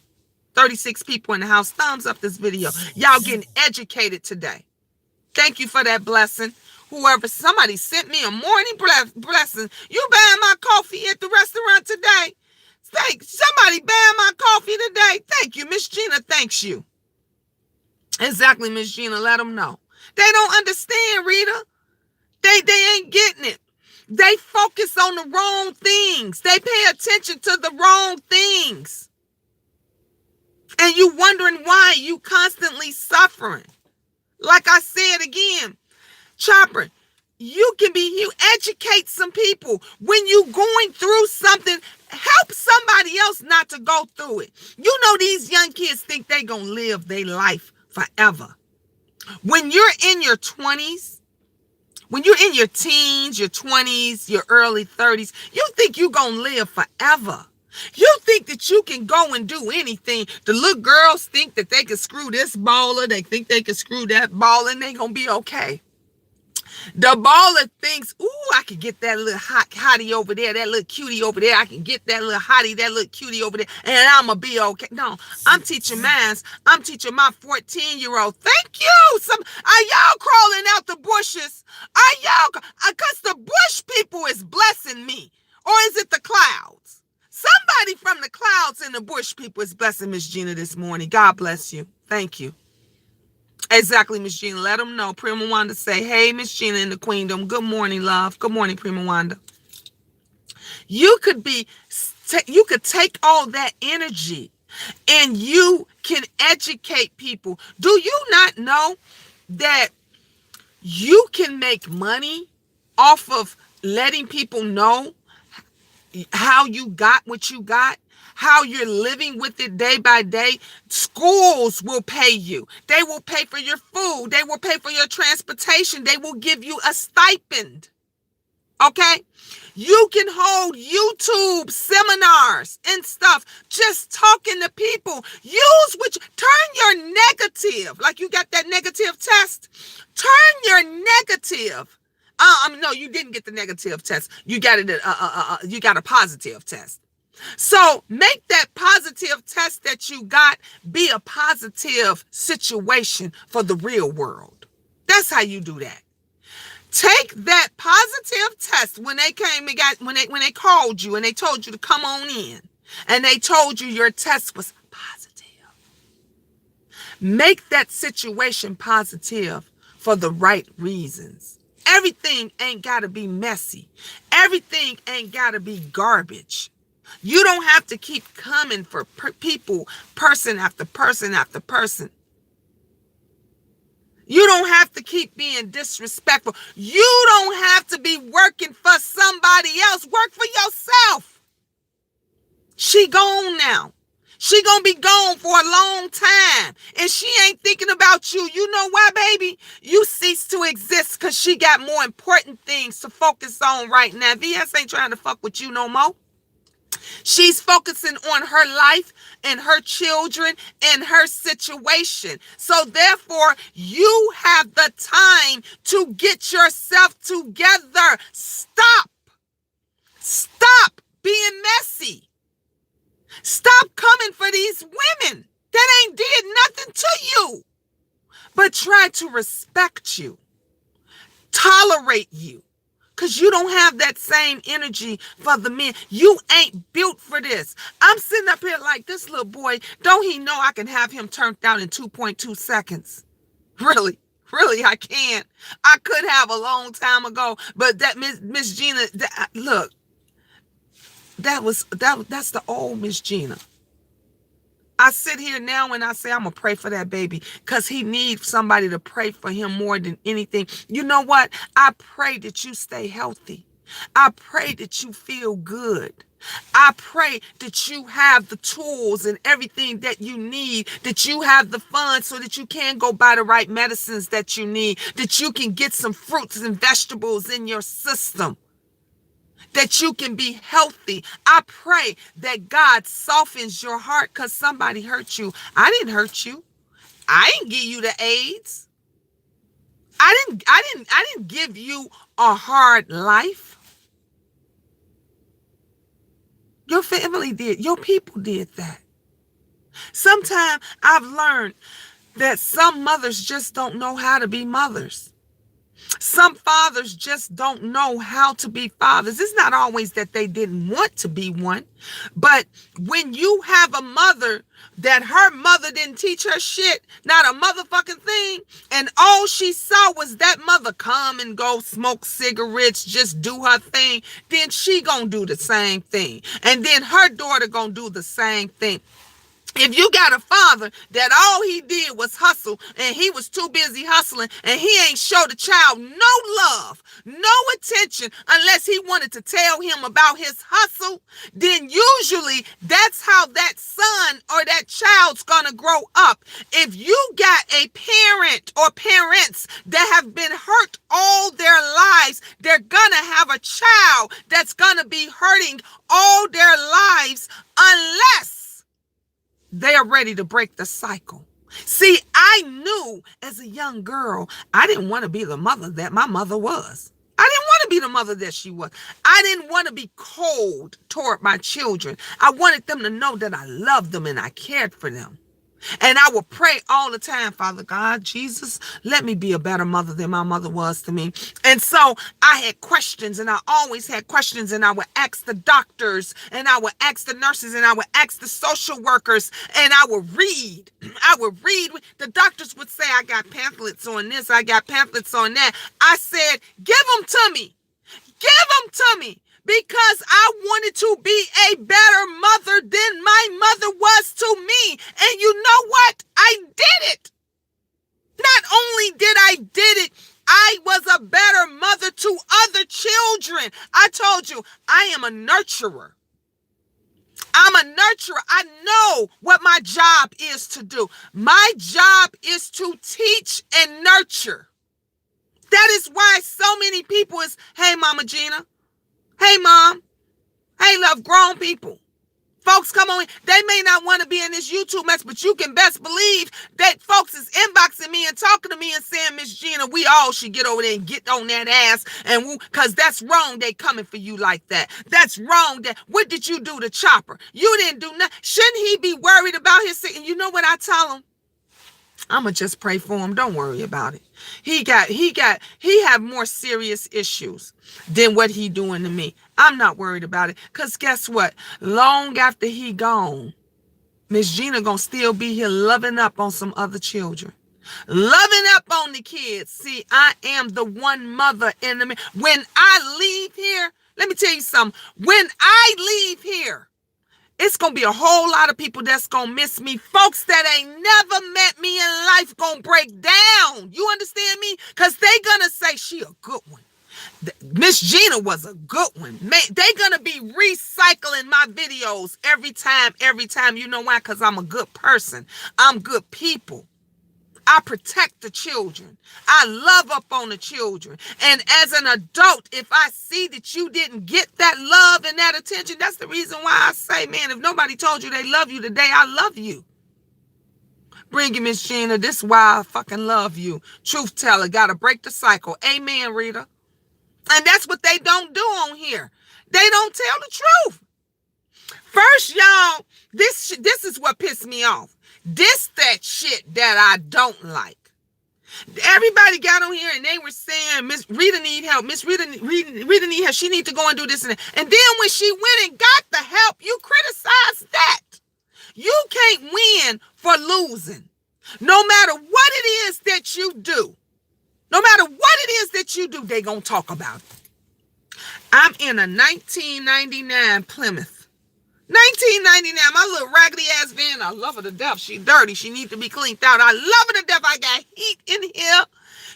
Speaker 1: 36 people in the house. Thumbs up this video. Y'all getting educated today. Thank you for that blessing. Whoever, somebody sent me a morning blessing. You buying my coffee at the restaurant today? Somebody buying my coffee today. Thank you, Miss Gina. Thanks you. Exactly, Miss Gina. Let them know. They don't understand, Rita. They ain't getting it. They focus on the wrong things. They pay attention to the wrong things. And you wondering why you constantly suffering. Like I said again, Chopper, you educate some people. When you going through something, help somebody else not to go through it. You know these young kids think they gonna live their life forever. When you're in your 20s, when you're in your teens, your 20s, your early 30s, you think you gonna live forever. You think that you can go and do anything. The little girls think that they can screw this baller. They think they can screw that baller and they gonna be okay. The baller thinks, ooh, I can get that little hottie over there, that little cutie over there. I can get that little hottie, that little cutie over there, and I'm going to be okay. No, I'm teaching mines. I'm teaching my 14-year-old. Thank you. Are y'all crawling out the bushes? Are y'all? Because the bush people is blessing me. Or is it the clouds? Somebody from the clouds and the bush people is blessing Miss Gina this morning. God bless you. Thank you. Exactly, Miss Gina. Let them know. Prima Wanda say, hey, Miss Gina in the Queendom. Good morning, love. Good morning, Prima Wanda. You could take all that energy and you can educate people. Do you not know that you can make money off of letting people know how you got what you got? How you're living with it day by day? Schools will pay you. They will pay for your food. They will pay for your transportation. They will give you a stipend. Okay? You can hold YouTube seminars and stuff, just talking to people. Turn your negative, like you got that negative test. Turn your negative. No, you didn't get the negative test. You got it. You got a positive test. So make that positive test that you got be a positive situation for the real world. That's how you do that. Take that positive test when they came and when they called you and they told you to come on in and they told you your test was positive. Make that situation positive for the right reasons. Everything ain't got to be messy. Everything ain't got to be garbage. You don't have to keep coming for people, person after person after person. You don't have to keep being disrespectful. You don't have to be working for somebody else. Work for yourself. She gone now. She gonna be gone for a long time, and she ain't thinking about you. You know why, baby? You cease to exist because she got more important things to focus on right now. VS ain't trying to fuck with you no more. She's focusing on her life and her children and her situation. So therefore, you have the time to get yourself together. Stop being messy. Stop coming for these women that ain't did nothing to you, but try to respect you, tolerate you, because you don't have that same energy for the men. You ain't built for this. I'm sitting up here like, this little boy, don't he know I can have him turned out in 2.2 seconds? Really, I can't. I could have a long time ago, but that Miss Gina, look, that's the old Miss Gina. I sit here now and I say, I'm going to pray for that baby because he needs somebody to pray for him more than anything. You know what? I pray that you stay healthy. I pray that you feel good. I pray that you have the tools and everything that you need, that you have the funds so that you can go buy the right medicines that you need, that you can get some fruits and vegetables in your system, that you can be healthy. I pray that God softens your heart because somebody hurt you. I didn't hurt you. I didn't give you the AIDS. I didn't give you a hard life. Your family did. Your people did that. Sometimes I've learned that some mothers just don't know how to be mothers. Some fathers just don't know how to be fathers. It's not always that they didn't want to be one, but when you have a mother that her mother didn't teach her shit, not a motherfucking thing, and all she saw was that mother come and go smoke cigarettes, just do her thing, then she gonna do the same thing. And then her daughter gonna do the same thing. If you got a father that all he did was hustle and he was too busy hustling and he ain't show the child no love, no attention unless he wanted to tell him about his hustle, then usually that's how that son or that child's gonna grow up. If you got a parent or parents that have been hurt all their lives, they're gonna have a child that's gonna be hurting all their lives unless they are ready to break the cycle. See, I knew as a young girl, I didn't want to be the mother that my mother was. I didn't want to be the mother that she was. I didn't want to be cold toward my children. I wanted them to know that I loved them and I cared for them. And I would pray all the time, Father God, Jesus, let me be a better mother than my mother was to me. And so I had questions, and I always had questions, and I would ask the doctors, and I would ask the nurses, and I would ask the social workers, and I would read. The doctors would say, I got pamphlets on this, I got pamphlets on that. I said, give them to me. Give them to me. Because I wanted to be a better mother than my mother was to me. And you know what? I did it. Not only did I did it, I was a better mother to other children. I told you, I am a nurturer. I'm a nurturer. I know what my job is to do. My job is to teach and nurture. That is why so many people is, hey, Mama Gina. Hey, Mom. Hey, love, grown people. Folks come on in. They may not want to be in this YouTube mess, but you can best believe that folks is inboxing me and talking to me and saying, Miss Gina, we all should get over there and get on that ass. And because that's wrong. They coming for you like that. That's wrong. What did you do to Chopper? You didn't do nothing. Shouldn't he be worried about his sick? And you know what I tell him? I'ma just pray for him. Don't worry about it. He have more serious issues than what he doing to me. I'm not worried about it. Cause guess what? Long after he gone, Miss Gina gonna still be here loving up on some other children. Loving up on the kids. See, I am the one mother in the when I leave here, let me tell you something. When I leave here, it's going to be a whole lot of people that's going to miss me. Folks that ain't never met me in life going to break down. You understand me? Because they going to say she a good one. Miss Gina was a good one. They gonna be recycling my videos every time. You know why? Because I'm a good person. I'm good people. I protect the children. I love up on the children. And as an adult, if I see that you didn't get that love and that attention, that's the reason why I say, man, if nobody told you they love you today, I love you. Bring it, Miss Gina. This is why I fucking love you. Truth teller. Gotta break the cycle. Amen, Rita. And that's what they don't do on here. They don't tell the truth. First, y'all, this is what pissed me off. This that shit that I don't like. Everybody got on here and they were saying, Miss Rita need help. Miss Rita need help. She need to go and do this and that. And then when she went and got the help, you criticize that. You can't win for losing. No matter what it is that you do. No matter what it is that you do, they gonna talk about it. I'm in a 1999 Plymouth. 1999, my little raggedy ass van. I love her to death. She dirty. She needs to be cleaned out. I love her to death. I got heat in here.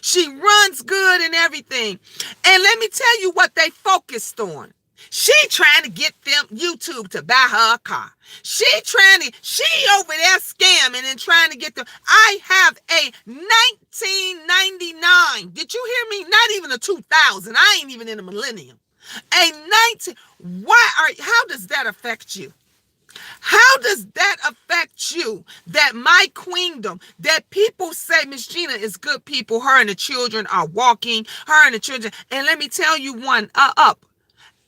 Speaker 1: She runs good and everything. And let me tell you what they focused on. She trying to get them YouTube to buy her a car. She over there scamming and trying to get them. I have a 1999. Did you hear me? Not even a 2000. I ain't even in a millennium. A 19. How does that affect you? How does that affect you? That my queendom, that people say Miss Gina is good people. Her and the children are walking. Her and the children. And let me tell you one up.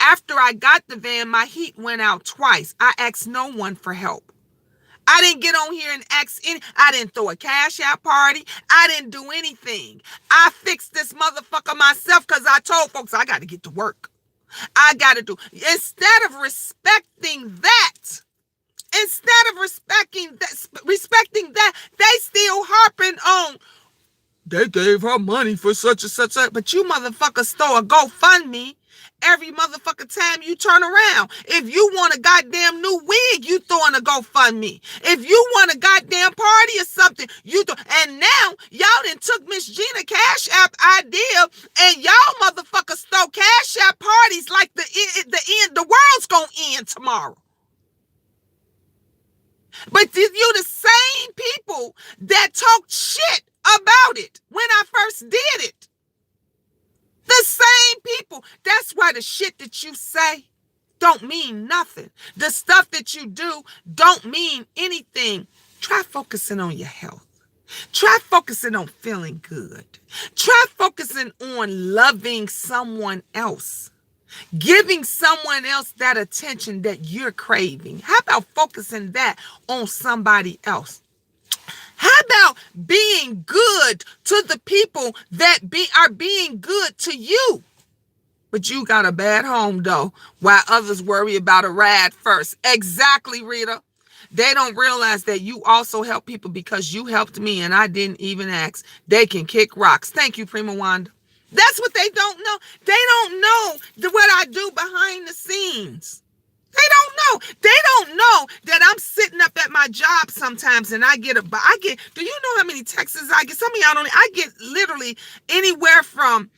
Speaker 1: After I got the van, my heat went out twice. I asked no one for help. I didn't get on here and ask any. I didn't throw a cash out party. I didn't do anything. I fixed this motherfucker myself because I told folks I got to get to work. I got to do. Instead of respecting that, they still harping on. They gave her money for such and such. But you motherfuckers throw a GoFundMe every motherfucking time you turn around. If you want a goddamn new wig, you throwing a GoFundMe. If you want a goddamn party or something, you throw. And now y'all done took Miss Gina Cash App idea and y'all motherfuckers throw Cash App parties like the world's gonna end tomorrow. But you the same people that talked shit about it when I first did it. The same people. That's why the shit that you say don't mean nothing. The stuff that you do don't mean anything. Try focusing on your health. Try focusing on feeling good. Try focusing on loving someone else. Giving someone else that attention that you're craving. How about focusing that on somebody else? How about being good to the people that are being good to you? But you got a bad home, though, while others worry about a ride first. Exactly, Rita. They don't realize that you also help people because you helped me and I didn't even ask. They can kick rocks. Thank you, Prima Wanda. That's what they don't know. They don't know what I do behind the scenes. They don't know. They don't know that I'm sitting up at my job sometimes and I get, do you know how many texts I get? Some of y'all don't, I get literally anywhere from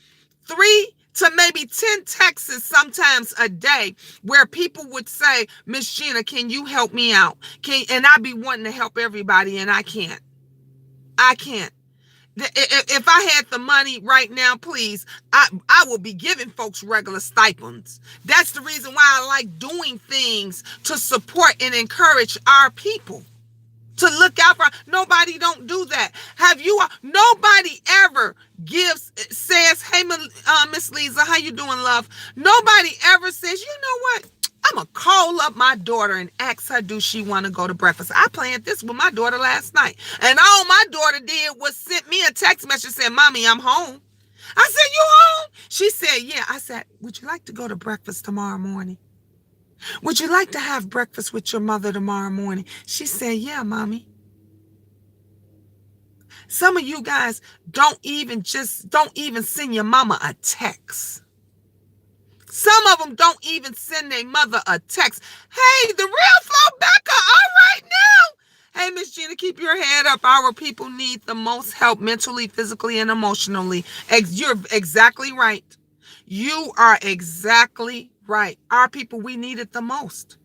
Speaker 1: 3 to maybe 10 texts sometimes a day where people would say, Miss Gina, can you help me out? And I be wanting to help everybody and I can't. If I had the money right now, please, I will be giving folks regular stipends. That's the reason why I like doing things to support and encourage our people. To look out for. Nobody don't do that. Nobody ever says, hey, Miss Lisa, how you doing, love? Nobody ever says, you know what? I'm going to call up my daughter and ask her, do she want to go to breakfast? I planned this with my daughter last night. And all my daughter did was send me a text message saying, Mommy, I'm home. I said, you home? She said, yeah. I said, would you like to go to breakfast tomorrow morning? Would you like to have breakfast with your mother tomorrow morning? She said, yeah, Mommy. Some of you guys don't even send your mama a text. Some of them don't even send their mother a text. Hey, the real Flo Becca, all right now. Hey, Miss Gina, keep your head up. Our people need the most help mentally, physically, and emotionally. You're exactly right. You are exactly right. Our people, we need it the most.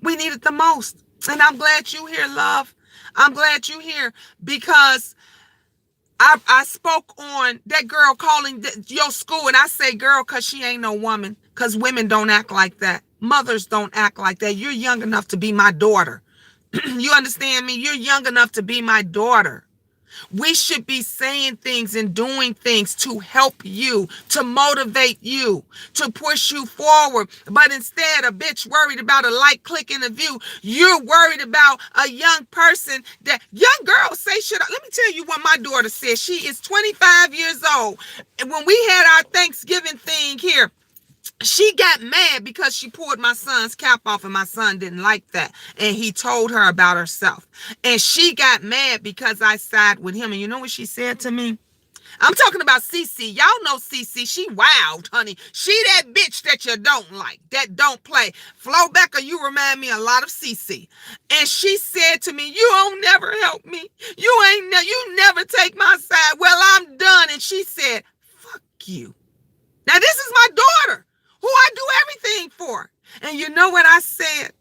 Speaker 1: We need it the most. And I'm glad you here, love. I'm glad you here because I spoke on that girl calling your school, and I say girl because she ain't no woman, because women don't act like that. Mothers don't act like that. You're young enough to be my daughter. You understand me? You're young enough to be my daughter. We should be saying things and doing things to help you, to motivate you, to push you forward. But instead, a bitch worried about a like, click, and a view. You're worried about a young person. That young girls say shit. Let me tell you what my daughter said. She is 25 years old. And when we had our Thanksgiving thing here, she got mad because she pulled my son's cap off and my son didn't like that. And he told her about herself. And she got mad because I sided with him. And you know what she said to me? I'm talking about Cece. Y'all know Cece. She wild, honey. She that bitch that you don't like, that don't play. Flo Becker, you remind me a lot of Cece. And she said to me, you don't never help me. You never take my side. Well, I'm done. And she said, fuck you. Now, this is my daughter, who I do everything for. And you know what I said?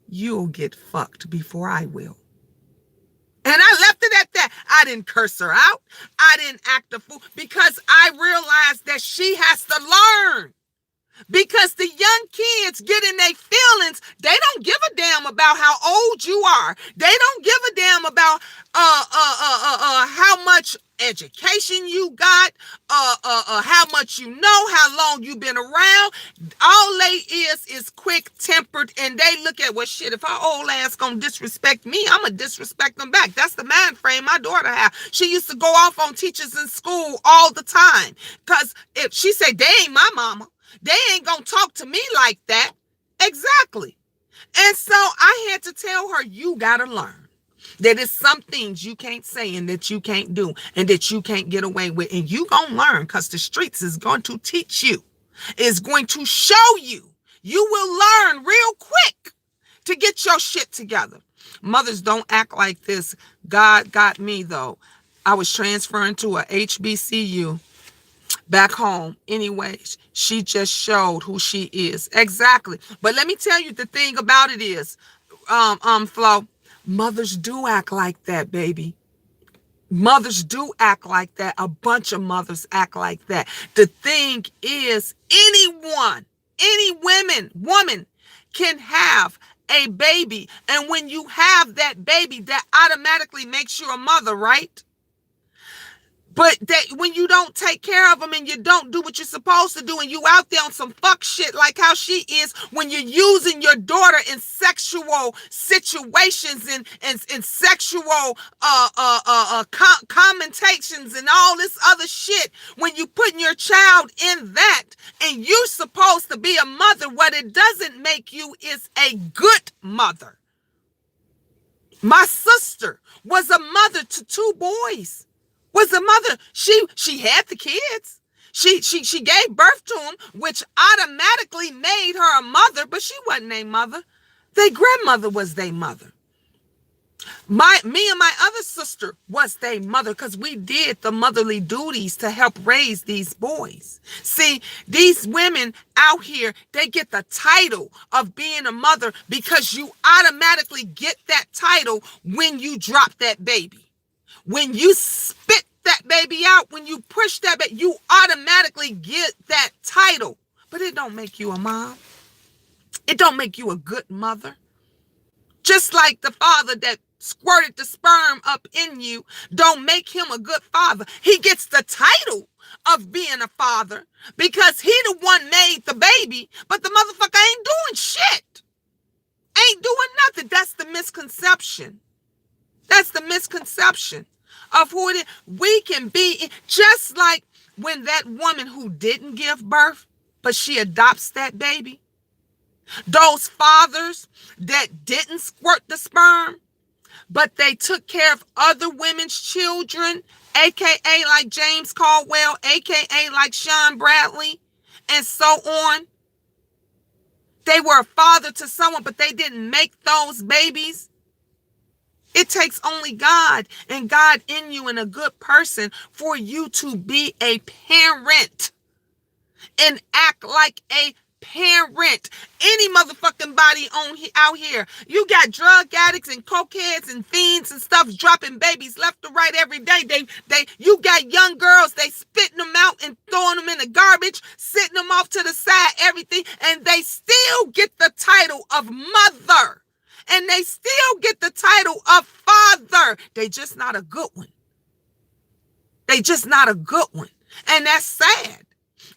Speaker 1: You'll get fucked before I will. And I left it at that. I didn't curse her out. I didn't act a fool because I realized that she has to learn. Because the young kids get in their feelings. They don't give a damn about how old you are. They don't give a damn about how much education you got, how much you know, how long you've been around. All they is quick-tempered, and they look at, well, shit, if her old ass gonna disrespect me, I'm gonna disrespect them back. That's the mind frame my daughter had. She used to go off on teachers in school all the time, because if she said, they ain't my mama, they ain't gonna talk to me like that. Exactly. And so I had to tell her, you gotta learn that it's some things you can't say and that you can't do and that you can't get away with. And you gonna learn, because the streets is going to teach you. It's going to show you. You will learn real quick to get your shit together. Mothers don't act like this. God got me, though. I was transferring to a HBCU back home. Anyways, she just showed who she is. Exactly. But let me tell you, the thing about it is, Flo, mothers do act like that, baby. Mothers do act like that. A bunch of mothers act like that. The thing is, any woman can have a baby. And when you have that baby, that automatically makes you a mother, right? But when you don't take care of them and you don't do what you're supposed to do and you out there on some fuck shit like how she is, when you're using your daughter in sexual situations and sexual commentations and all this other shit, when you putting your child in that and you're supposed to be a mother, what it doesn't make you is a good mother. My sister was a mother to 2 boys. Was a mother. She had the kids. She gave birth to them, which automatically made her a mother, but she wasn't a mother. Their grandmother was their mother. Me and my other sister was their mother, because we did the motherly duties to help raise these boys. See, these women out here, they get the title of being a mother because you automatically get that title when you drop that baby. When you spit that baby out, when you push that baby, you automatically get that title. But it don't make you a mom. It don't make you a good mother. Just like the father that squirted the sperm up in you don't make him a good father. He gets the title of being a father because he the one made the baby, but the motherfucker ain't doing shit. Ain't doing nothing. That's the misconception. That's the misconception of who it is. We can be just like when that woman who didn't give birth, but she adopts that baby. Those fathers that didn't squirt the sperm, but they took care of other women's children, aka like James Caldwell, aka like Sean Bradley, and so on. They were a father to someone, but they didn't make those babies. It takes only God and God in you and a good person for you to be a parent. and act like a parent. Any motherfucking body out here. You got drug addicts and cokeheads and fiends and stuff dropping babies left to right every day. You got young girls, they spitting them out and throwing them in the garbage, sitting them off to the side, everything, and they still get the title of mother. And they still get the title of father. They just not a good one. They just not a good one. And that's sad.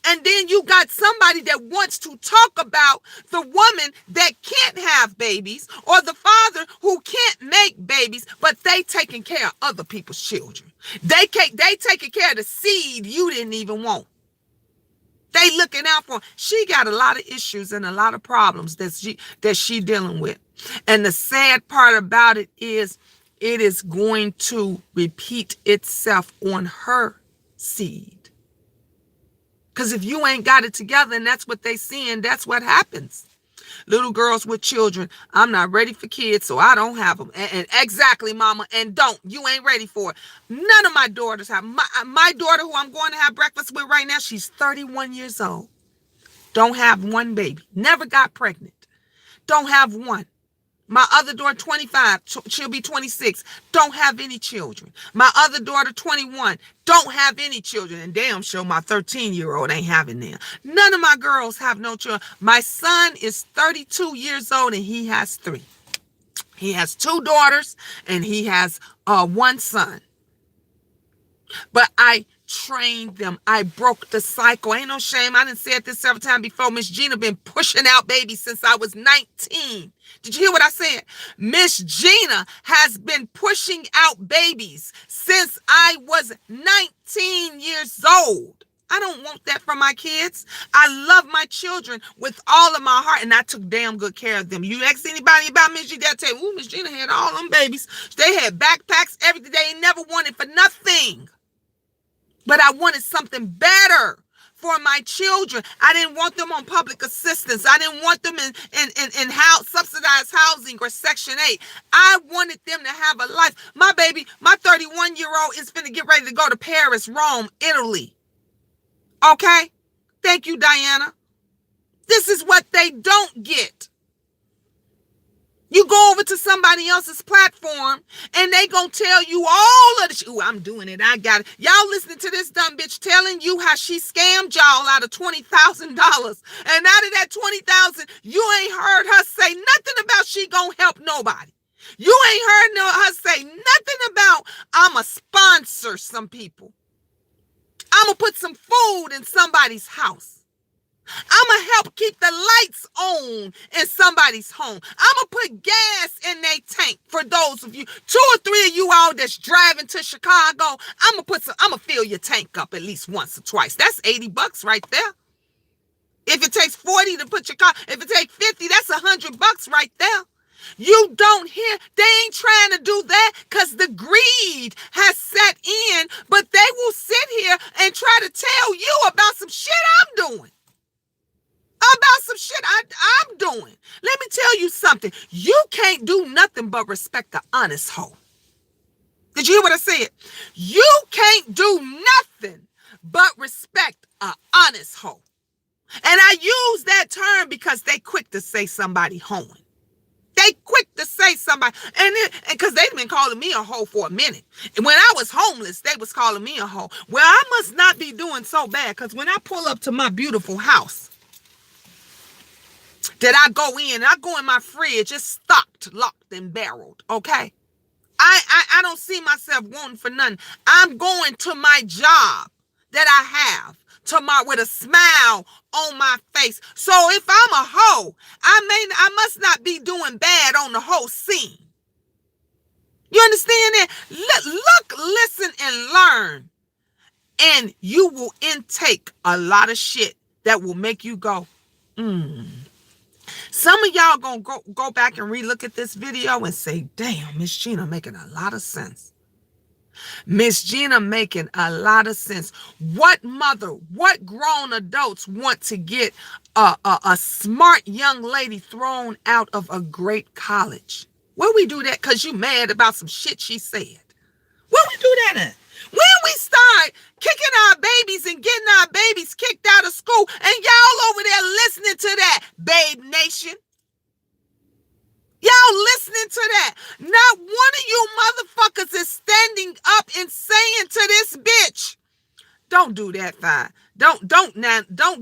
Speaker 1: And then you got somebody that wants to talk about the woman that can't have babies or the father who can't make babies, but they taking care of other people's children. They taking care of the seed you didn't even want. They looking out for them. She got a lot of issues and a lot of problems that she dealing with. And the sad part about it is going to repeat itself on her seed. Because if you ain't got it together and that's what they seeing, that's what happens. Little girls with children, I'm not ready for kids, so I don't have them. And exactly, mama, and don't. You ain't ready for it. None of my daughters have. My daughter, who I'm going to have breakfast with right now, she's 31 years old. Don't have one baby. Never got pregnant. Don't have one. My other daughter, 25, she'll be 26, don't have any children. My other daughter, 21, don't have any children. And damn sure my 13-year-old ain't having them. None of my girls have no children. My son is 32 years old and he has 3. He has 2 daughters and he has 1 son. But I trained them. I broke the cycle. Ain't no shame. I done said this several times before. Miss Gina been pushing out babies since I was 19. Did you hear what I said? Miss Gina has been pushing out babies since I was 19 years old. I don't want that for my kids. I love my children with all of my heart, and I took damn good care of them. You ask anybody about Miss Gina, they'll tell you, ooh, Miss Gina had all them babies. They had backpacks, everything. They ain't never wanted for nothing. But I wanted something better for my children. I didn't want them on public assistance. I didn't want them in subsidized housing or Section 8. I wanted them to have a life. My baby, my 31-year-old is finna get ready to go to Paris, Rome, Italy. Okay? Thank you, Diana. This is what they don't get. You go over to somebody else's platform and they gonna tell you all of the shit. Ooh, I'm doing it. I got it. Y'all listening to this dumb bitch telling you how she scammed y'all out of $20,000. And out of that $20,000, you ain't heard her say nothing about she gonna help nobody. You ain't heard her say nothing about I'ma sponsor some people. I'ma put some food in somebody's house. I'm going to help keep the lights on in somebody's home. I'm going to put gas in their tank for those of you. 2 or 3 of you all that's driving to Chicago. I'm going to fill your tank up at least once or twice. That's $80 right there. If it takes 40 to put your car, if it takes 50, that's $100 right there. You don't hear, they ain't trying to do that because the greed has set in, but they will sit here and try to tell you about some shit I'm doing. About some shit I'm doing. Let me tell you something. You can't do nothing but respect an honest hoe. Did you hear what I said? You can't do nothing but respect an honest hoe. And I use that term because they quick to say somebody hoeing. They quick to say somebody, and because they've been calling me a hoe for a minute. And when I was homeless, they was calling me a hoe. Well, I must not be doing so bad because when I pull up to my beautiful house, that I go in my fridge, it's stocked, locked, and barreled, okay? I don't see myself wanting for nothing. I'm going to my job that I have with a smile on my face. So if I'm a hoe, I must not be doing bad on the whole scene. You understand that? Look, listen, and learn. And you will intake a lot of shit that will make you go, Some of y'all gonna go back and relook at this video and say, damn, Miss Gina making a lot of sense. Miss Gina making a lot of sense. What mother, what grown adults want to get a smart young lady thrown out of a great college? Where we do that because you mad about some shit she said? Where we do that at? When we start kicking our babies and getting our babies kicked out of school, and y'all over there listening to that, Babe Nation. Y'all listening to that. Not one of you motherfuckers is standing up and saying to this bitch, don't do that, fine. Don't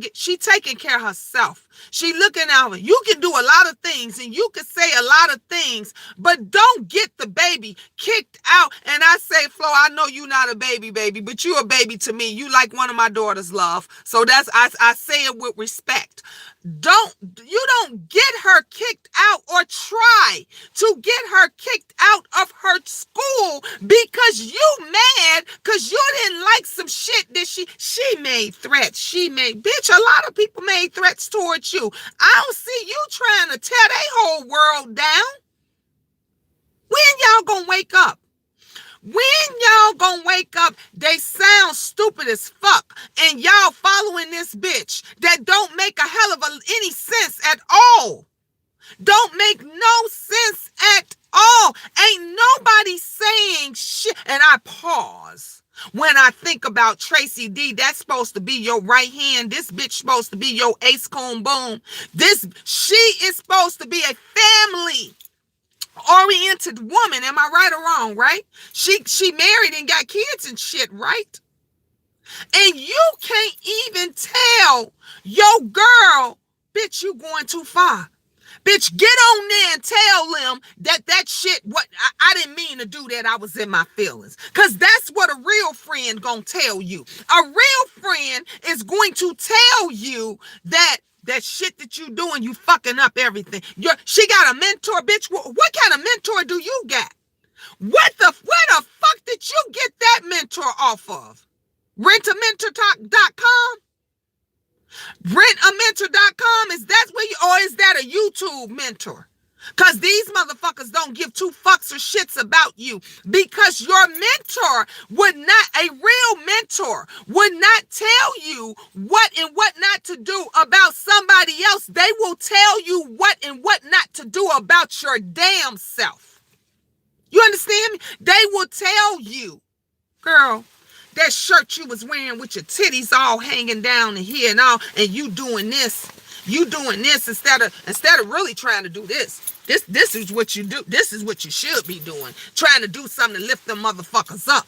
Speaker 1: get, she taking care of herself. She looking out. You can do a lot of things and you can say a lot of things, but don't get the baby kicked out. And I say, Flo, I know you not a baby, but you a baby to me. You like one of my daughters, love. So that's, I say it with respect. You don't get her kicked out or try to get her kicked out of her school because you mad because you didn't like some shit that she made threats. Bitch, a lot of people made threats towards you. I don't see you trying to tear their whole world down. When y'all gonna wake up? When y'all gonna wake up? They sound stupid as fuck, and y'all following this bitch that don't make a hell of any sense at all. Don't make no sense at all. Ain't nobody saying shit. And I pause when I think about Tracy D. That's supposed to be your right hand. This bitch supposed to be your ace comb boom. She is supposed to be a family oriented woman. Am I right or wrong? Right? She married and got kids and shit, right? And you can't even tell your girl, bitch, you going too far. Bitch, get on there and tell them that shit, what I didn't mean to do that. I was in my feelings. Because that's what a real friend gonna tell you. A real friend is going to tell you that shit that you doing, you fucking up everything. She got a mentor, bitch. What kind of mentor do you got? Where the fuck did you get that mentor off of? Rentamentor.com? Rentamentor.com, is that where you, or is that a YouTube mentor? Because these motherfuckers don't give two fucks or shits about you, because your mentor would not, a real mentor would not tell you what and what not to do about somebody else. They will tell you what and what not to do about your damn self. You understand me? They will tell you, girl, that shirt you was wearing with your titties all hanging down in here and all, and you doing this instead of really trying to do this. This is what you do. This is what you should be doing. Trying to do something to lift them motherfuckers up.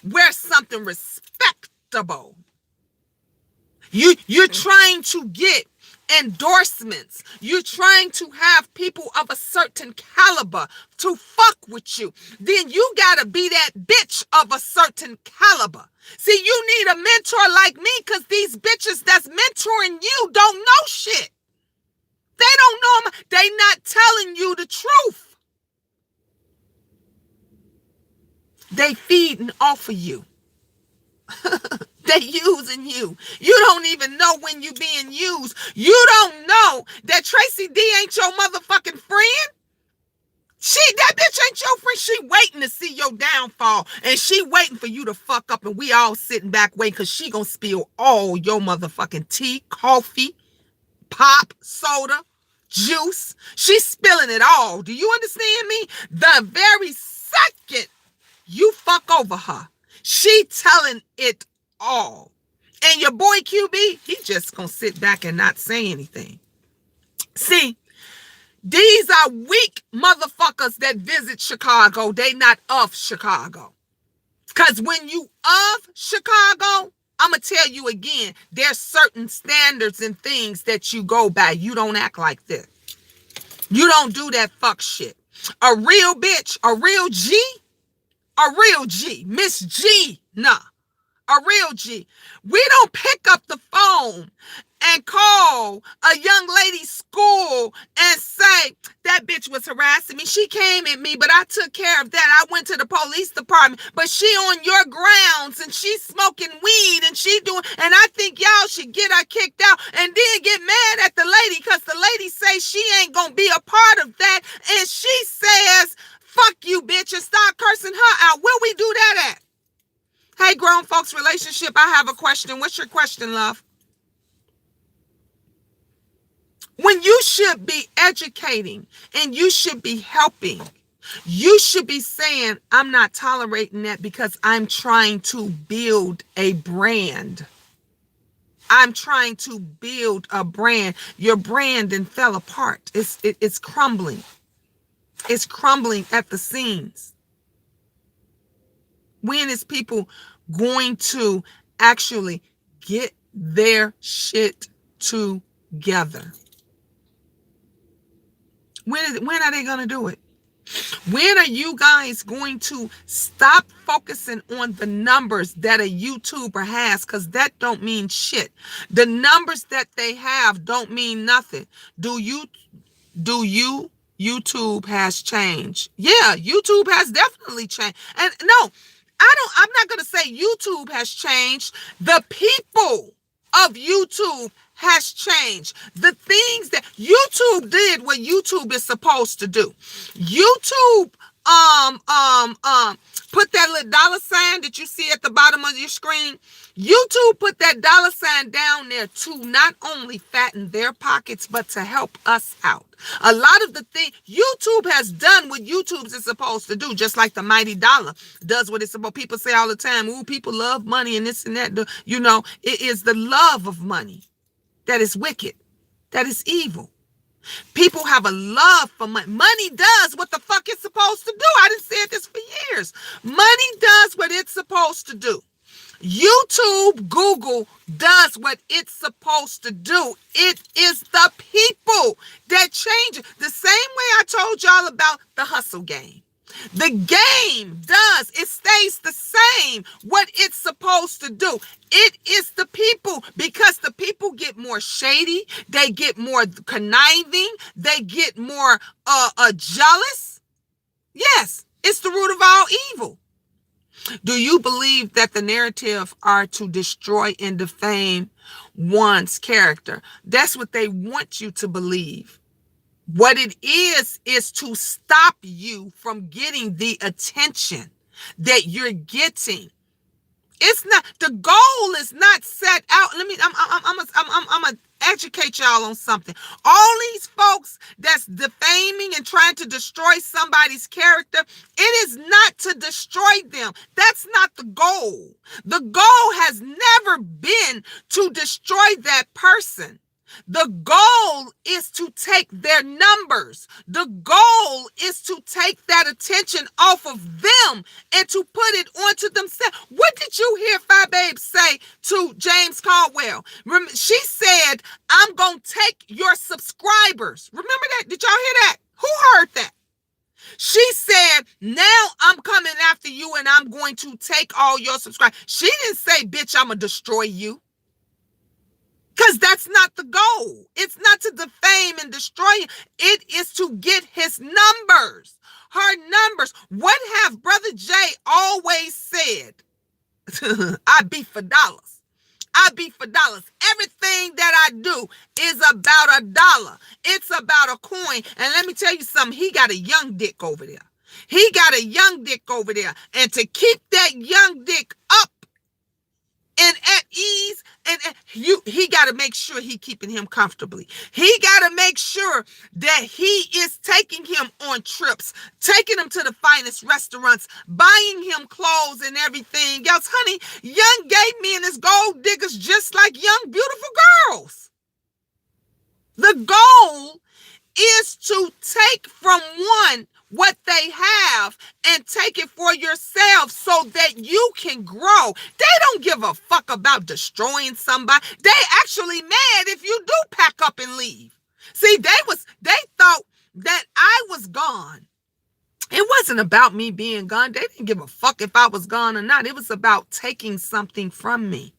Speaker 1: Wear something respectable. You're trying to get endorsements. You're trying to have people of a certain caliber to fuck with you. Then you gotta be that bitch of a certain caliber. See, you need a mentor like me, because these bitches that's mentoring you don't know shit. They don't know. They not telling you the truth. They feeding off of you. They using you. You don't even know when you being used. You don't know that Tracy D ain't your motherfucking friend. That bitch ain't your friend. She waiting to see your downfall. And she waiting for you to fuck up, and we all sitting back waiting, because she gonna spill all your motherfucking tea, coffee, pop, soda, juice. She's spilling it all. Do you understand me? The very second you fuck over her, she telling it all. And your boy QB, he just gonna sit back and not say anything. See, these are weak motherfuckers that visit Chicago. They not of Chicago. Because when you of Chicago, I'm going to tell you again, there's certain standards and things that you go by. You don't act like this. You don't do that fuck shit. A real bitch, a real G, Miss G, nah. A real G. We don't pick up the phone and call a young lady's school and say, that bitch was harassing me. She came at me, but I took care of that. I went to the police department, but she on your grounds and she's smoking weed and she doing, and I think y'all should get her kicked out, and then get mad at the lady because the lady say she ain't gonna be a part of that, and she says, fuck you, bitch, and start cursing her out. Where we do that at? Hey, grown folks relationship, I have a question. What's your question, love? When you should be educating and you should be helping, You should be saying, I'm not tolerating that because I'm trying to build a brand. I'm trying to build a brand. Your brand then fell apart. It's crumbling. It's crumbling at the seams. When is people going to actually get their shit together? When are they going to do it? When are you guys going to stop focusing on the numbers that a YouTuber has? Because that don't mean shit. The numbers that they have don't mean nothing. YouTube has changed. Yeah, YouTube has definitely changed. And no, I'm not going to say YouTube has changed. The people of YouTube has changed. The things that YouTube did what YouTube is supposed to do. YouTube put that little dollar sign that you see at the bottom of your screen. YouTube put that dollar sign down there to not only fatten their pockets, but to help us out. A lot of the things YouTube has done what YouTube is supposed to do, just like the mighty dollar does what it's supposed. People say all the time, "Ooh, people love money and this and that." You know, it is the love of money that is wicked, that is evil. People have a love for money. Money does what the fuck it's supposed to do. I done said this for years. Money does what it's supposed to do. YouTube, Google does what it's supposed to do. It is the people that change it. The same way I told y'all about the hustle game. The game does, it stays the same what it's supposed to do. It is the people, because the people get more shady, they get more conniving, they get more jealous. Yes, it's the root of all evil. Do you believe that the narrative are to destroy and defame one's character? That's what they want you to believe. What it is to stop you from getting the attention that you're getting. It's not, the goal is not set out. I'm gonna educate y'all on something. All these folks that's defaming and trying to destroy somebody's character, it is not to destroy them. That's not the goal. The goal has never been to destroy that person. The goal is to take their numbers. The goal is to take that attention off of them and to put it onto themselves. What did you hear Fi Babe say to James Caldwell? She said, "I'm going to take your subscribers." Remember that? Did y'all hear that? Who heard that? She said, "Now I'm coming after you and I'm going to take all your subscribers." She didn't say, "Bitch, I'm going to destroy you." Because that's not the goal. It's not to defame and destroy him. It is to get his numbers, her numbers. What have Brother Jay always said? I beat for dollars. I beat for dollars. Everything that I do is about a dollar. It's about a coin. And let me tell you something. He got a young dick over there. He got a young dick over there. And to keep that young dick up and at ease, and he got to make sure he keeping him comfortably. He got to make sure that he is taking him on trips, taking him to the finest restaurants, buying him clothes and everything else. Honey, young gay men is gold diggers just like young beautiful girls. The goal is to take from one what they have and take it for yourself so that you can grow. They don't give a fuck about destroying somebody. They actually mad if you do pack up and leave. See, they thought that I was gone. It wasn't about me being gone. They didn't give a fuck if I was gone or not. It was about taking something from me.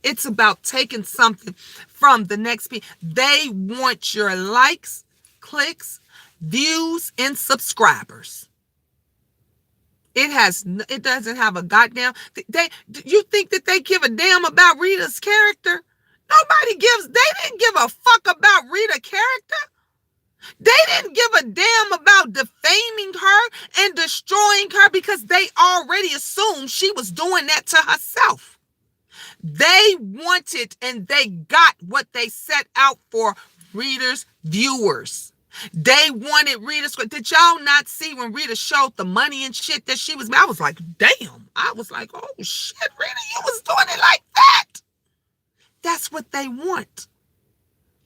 Speaker 1: It's about taking something from the next people. They want your likes, clicks, views, and subscribers. It doesn't have a goddamn. You think that they give a damn about Rita's character? They didn't give a fuck about Rita's character. They didn't give a damn about defaming her and destroying her because they already assumed she was doing that to herself. They wanted and they got what they set out for: readers, viewers. They wanted Rita. Did y'all not see when Rita showed the money and shit that she was? I was like, damn. I was like, oh shit, Rita, you was doing it like that. That's what they want.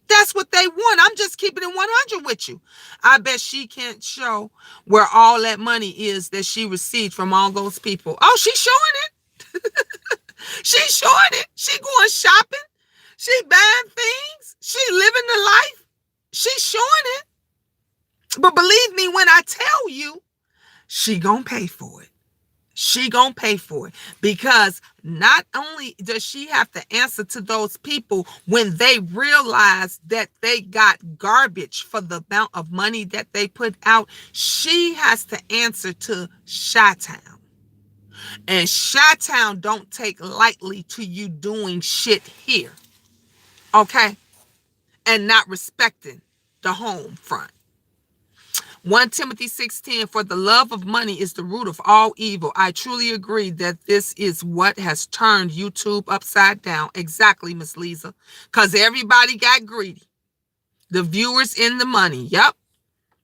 Speaker 1: That's what they want. I'm just keeping it 100 with you. I bet she can't show where all that money is that she received from all those people. Oh, she's showing it. She's showing it. She going shopping. She buying things. She living the life. She's showing it. But believe me when I tell you, she gonna pay for it. She gonna pay for it, because not only does she have to answer to those people when they realize that they got garbage for the amount of money that they put out, she has to answer to Chi-Town. And Chi-Town don't take lightly to you doing shit here, okay? And not respecting the home front. 1 Timothy 6:10, for the love of money is the root of all evil. I truly agree that this is what has turned YouTube upside down. Exactly, Miss Lisa. Because everybody got greedy. The viewers in the money. Yep.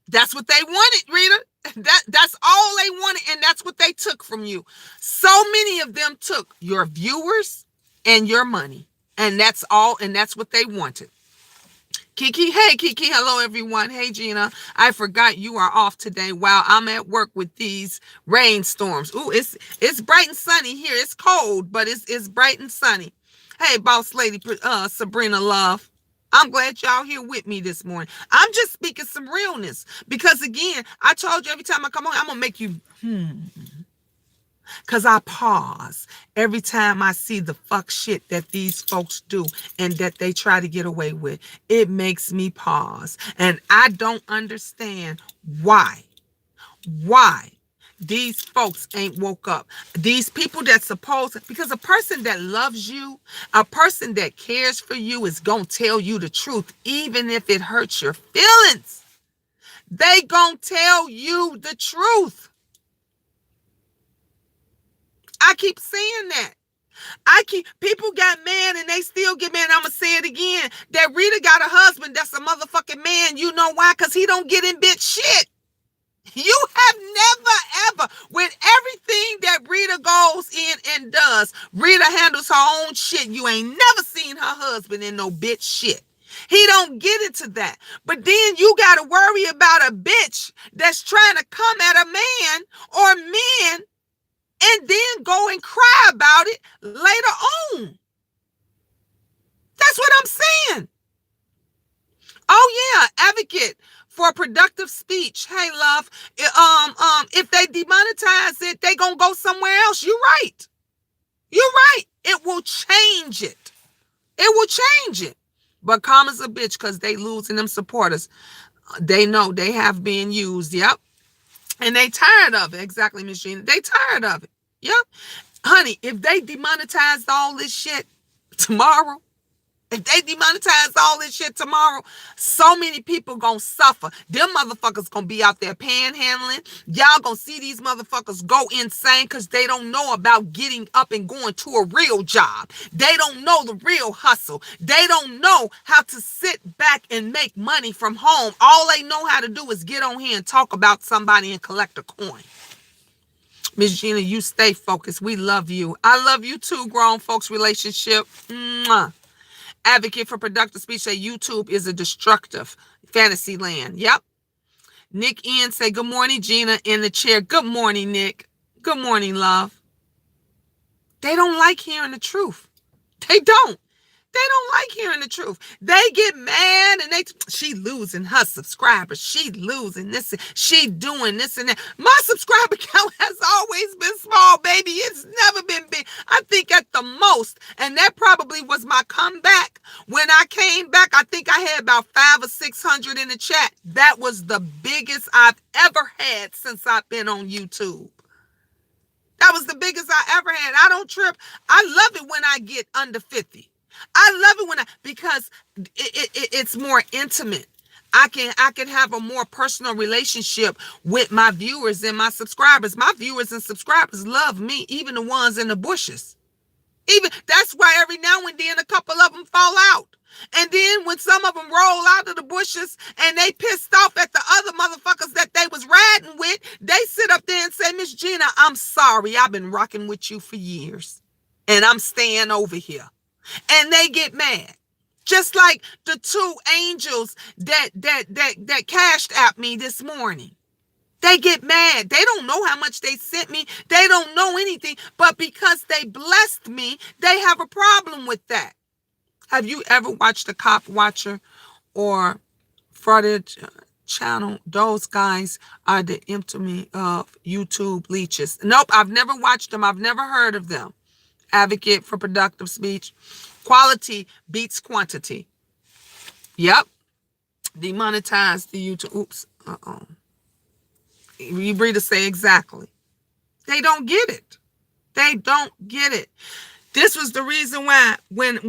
Speaker 1: That's what they wanted, Rita. That's all they wanted, and that's what they took from you. So many of them took your viewers and your money. And that's all, and that's what they wanted. Kiki, hey Kiki, hello everyone. Hey Gina, I forgot you are off today while I'm at work with these rainstorms. Ooh, it's bright and sunny here. It's cold, but it's bright and sunny. Hey, boss lady, Sabrina Love. I'm glad y'all here with me this morning. I'm just speaking some realness because again, I told you every time I come on, I'm gonna make you because I pause every time I see the fuck shit that these folks do and that they try to get away with. It makes me pause. And I don't understand why these folks ain't woke up. These people that because a person that loves you, a person that cares for you is going to tell you the truth, even if it hurts your feelings. They going to tell you the truth. I keep saying that. People got mad and they still get mad. I'm going to say it again. That Rita got a husband that's a motherfucking man. You know why? Because he don't get in bitch shit. You have never, ever, with everything that Rita goes in and does, Rita handles her own shit. You ain't never seen her husband in no bitch shit. He don't get into that. But then you got to worry about a bitch that's trying to come at a man or men and then go and cry about it later on. That's what I'm saying. Oh yeah, advocate for productive speech. Hey, love. If they demonetize it, they gonna go somewhere else. You're right. You're right. It will change it. It will change it. But karma's a bitch because they losing them supporters. They know they have been used. Yep. And they tired of it. Exactly, Miss Gina. They tired of it. Yep. Honey, if they demonetized all this shit tomorrow, so many people gonna suffer. Them motherfuckers gonna be out there panhandling. Y'all gonna see these motherfuckers go insane because they don't know about getting up and going to a real job. They don't know the real hustle. They don't know how to sit back and make money from home. All they know how to do is get on here and talk about somebody and collect a coin. Miss Gina, you stay focused. We love you. I love you too, grown folks relationship. Mwah. Advocate for productive speech say YouTube is a destructive fantasy land. Yep. Nick Ian say, good morning, Gina in the chair. Good morning, Nick. Good morning, love. They don't like hearing the truth. They don't. They don't like hearing the truth. They get mad and she losing her subscribers. She losing this. She doing this and that. My subscriber count has always been small, baby. It's never been big. I think at the most, and that probably was my comeback. When I came back, I think I had about 500 or 600 in the chat. That was the biggest I've ever had since I've been on YouTube. That was the biggest I ever had. I don't trip. I love it when I get under 50. I love it when because it's more intimate. I can have a more personal relationship with my viewers and my subscribers. My viewers and subscribers love me, even the ones in the bushes. Even that's why every now and then a couple of them fall out And then when some of them roll out of the bushes and they pissed off at the other motherfuckers that they was riding with, they sit up there and say, Miss Gina, I'm sorry. I've been rocking with you for years and I'm staying over here. And they get mad. Just like the two angels that cashed at me this morning. They get mad. They don't know how much they sent me. They don't know anything. But because they blessed me, they have a problem with that. Have you ever watched the Cop Watcher or Frauded Channel? Those guys are the infamy of YouTube leeches. Nope, I've never watched them. I've never heard of them. Advocate for productive speech. Quality beats quantity. Yep. Demonetize the YouTube. Oops. You breathe to say exactly. They don't get it. They don't get it. This was the reason why when